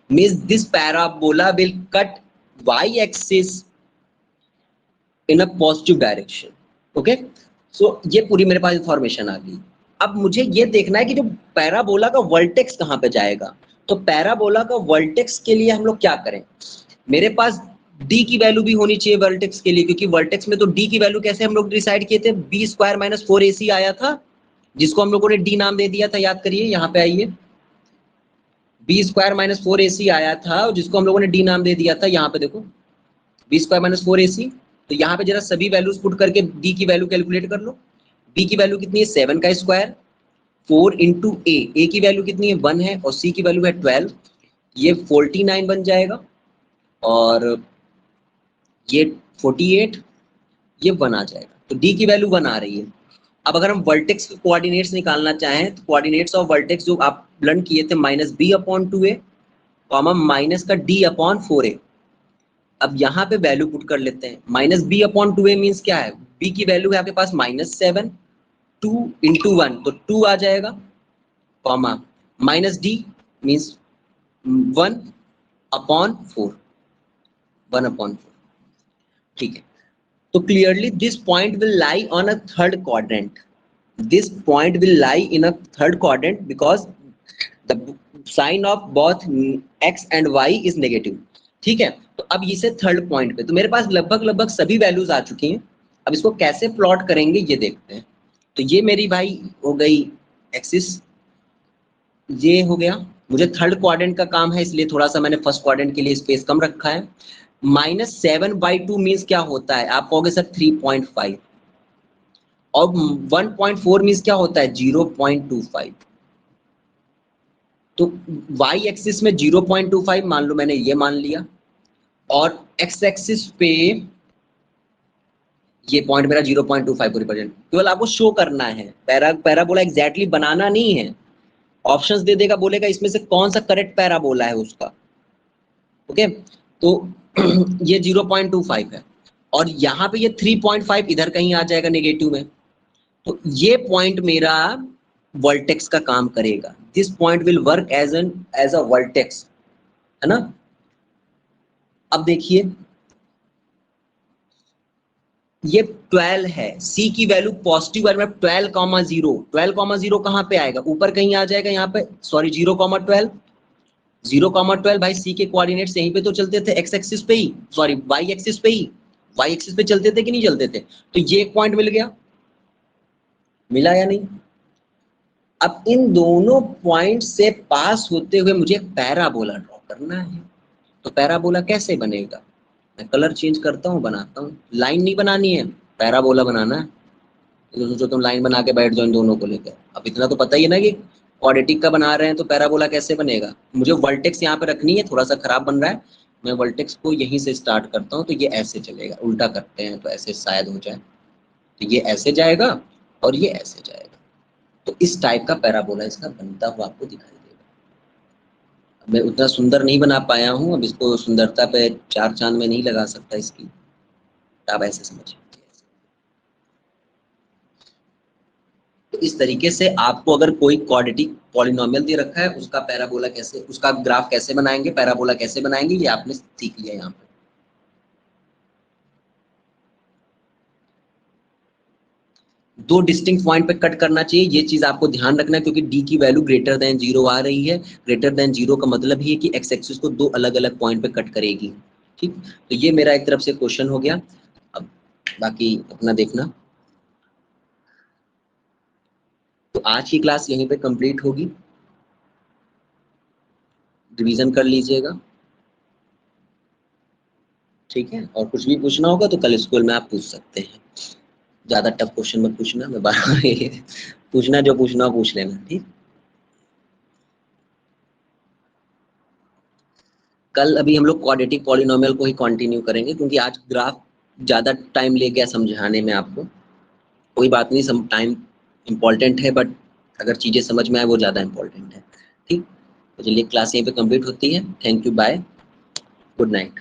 Means this parabola will cut y axis in a positive direction. Okay, so ये पूरी मेरे पास इंफॉर्मेशन आ गई. अब मुझे ये देखना है कि जो पैराबोला का वर्टेक्स कहाँ पे जाएगा. तो पैराबोला का वर्टेक्स के लिए हम लोग क्या करें, मेरे पास d की वैल्यू भी होनी चाहिए वर्टेक्स के लिए, क्योंकि वर्टेक्स में तो d की वैल्यू कैसे हम लोग डिसाइड किए थे, बी स्क्वायर माइनस 4ac आया था, जिसको हम लोगों ने d नाम दे दिया था. याद करिए, यहाँ पे आइए, बी स्क्वायर माइनस 4ac आया था जिसको हम लोगों ने d नाम दे दिया था. यहाँ पे देखो बी स्क्वायर माइनस 4ac. तो यहाँ पे जरा सभी वैल्यूज पुट करके d की वैल्यू कैलकुलेट कर लो. b की वैल्यू कितनी है 7 का स्क्वायर, 4 इंटू a की वैल्यू कितनी है 1 है और c की वैल्यू है 12, ये 49 बन जाएगा और ये 48, ये 1 आ जाएगा. तो d की वैल्यू 1 आ रही है. अब अगर हम वर्टेक्स के कोऑर्डिनेट्स निकालना चाहें तो कोऑर्डिनेट्स ऑफ वर्टेक्स जो आप लर्न किए थे minus B upon 2a comma minus का डी अपॉन 4a। अब यहाँ पे वैल्यू पुट कर लेते हैं, minus B upon 2a means क्या है, b की वैल्यू है आपके पास -7, 2 इंटू 1 तो 2 आ जाएगा, comma minus D means 1 upon 4, 1 upon 4। ठीक है, तो clearly this point will lie on a third quadrant, this point will lie in a third quadrant because the sign of both x and y is negative। ठीक है, तो अब इसे third point पे, तो मेरे पास लगभग लगभग सभी वैल्यूज आ चुकी हैं। अब इसको कैसे प्लॉट करेंगे ये देखते हैं। तो ये मेरी भाई हो गई एक्सिस, ये हो गया, मुझे थर्ड क्वाड्रेंट का काम है इसलिए थोड़ा सा मैंने फर्स्ट क्वाड्रेंट के लिए स्पेस कम रखा है। -7/2 मीन्स क्या होता है, आप कहोगे सर 3.5, और 1.4 मीन्स क्या होता है 0.25। तो y एक्सिस में 0.25 मान लो, मैंने ये मान लिया, और x एक्सिस पे ये पॉइंट मेरा 0.25 को रिप्रेजेंट, केवल आपको शो करना है, पैराबोला एग्जैक्टली बनाना नहीं है। ऑप्शंस दे देगा, बोलेगा इसमें से कौन सा करेक्ट पैराबोला है उसका। ओके, तो ये 0.25 है, और यहाँ पे ये 3.5 इधर कहीं आ जाएगा नेगेटिव में, तो ये पॉइंट मेरा वर्टेक्स का काम करेगा। This point will work as a vertex, है ना। अब देखिए ये 12 है, सी की वैल्यू पॉजिटिव है, 12,0, 12,0 कहाँ पे आएगा, ऊपर कहीं आ जाएगा, यहाँ पे सॉरी 0,12, 0,12 भाई सी के कोऑर्डिनेट्स यहीं पे तो चलते थे, एक्स एक्सिस पे ही, सॉरी वाई एक्सिस पे ही, वाई एक्सिस पे चलते थे कि नहीं चलते थे। तो ये एक पॉइंट मिल गया, मिला या नहीं। अब इन दोनों पॉइंट से पास होते हुए मुझे पैराबोला ड्रॉ करना है। तो पैराबोला कैसे बनेगा, मैं कलर चेंज करता हूँ, बनाता हूँ। लाइन नहीं बनानी है, पैराबोला बनाना है। तो सोचो तुम लाइन बना के बैठ जाओ इन दोनों को लेकर। अब इतना तो पता ही है ना कि क्वाड्रेटिक का बना रहे हैं, तो पैराबोला कैसे बनेगा। मुझे वर्टेक्स यहाँ पे रखनी है, थोड़ा सा खराब बन रहा है, मैं वर्टेक्स को यहीं से स्टार्ट करता हूँ। तो ये ऐसे चलेगा, उल्टा करते हैं तो ऐसे शायद हो जाए, तो ये ऐसे जाएगा और ये ऐसे जाएगा। तो इस टाइप का पैराबोला इसका बनता हुआ आपको दिखाई देगा। मैं उतना सुंदर नहीं बना पाया हूँ, अब इसको सुंदरता पे 4 चांद में नहीं लगा सकता इसकी, आप ऐसे समझिए। तो इस तरीके से आपको अगर कोई क्वाड्रेटिक पॉलिनोमियल दे रखा है, उसका पैराबोला कैसे, उसका ग्राफ कैसे बनाएंगे, पैराबोला कैसे बनाएंगे, ये आपने सीख लिया यहाँ पे। दो डिस्टिंक्ट पॉइंट पे कट करना चाहिए, ये चीज आपको ध्यान रखना है, क्योंकि डी की वैल्यू ग्रेटर देन 0 आ रही है। ग्रेटर देन 0 का मतलब ही है कि एक्स एक्सिस को दो अलग अलग पॉइंट पे कट करेगी। ठीक, तो ये मेरा एक तरफ से क्वेश्चन हो गया। अब बाकी अपना देखना। तो आज की क्लास यहीं पे कंप्लीट होगी, रिवीजन कर लीजिएगा। ठीक है, और कुछ भी पूछना होगा तो कल स्कूल में आप पूछ सकते हैं। ज्यादा टफ क्वेश्चन मत पूछना, मैं बार पूछना, जो पूछना हो पूछ लेना। ठीक, कल अभी हम लोग क्वाड्रेटिक पॉलिनोमियल को ही कंटिन्यू करेंगे, क्योंकि आज ग्राफ ज़्यादा टाइम ले गया समझाने में आपको। कोई बात नहीं, सम टाइम इम्पॉर्टेंट है, बट अगर चीज़ें समझ में आए वो ज़्यादा इम्पॉर्टेंट है। ठीक, तो चलिए क्लास यहीं पे कंप्लीट होती है। Thank you, bye, good night.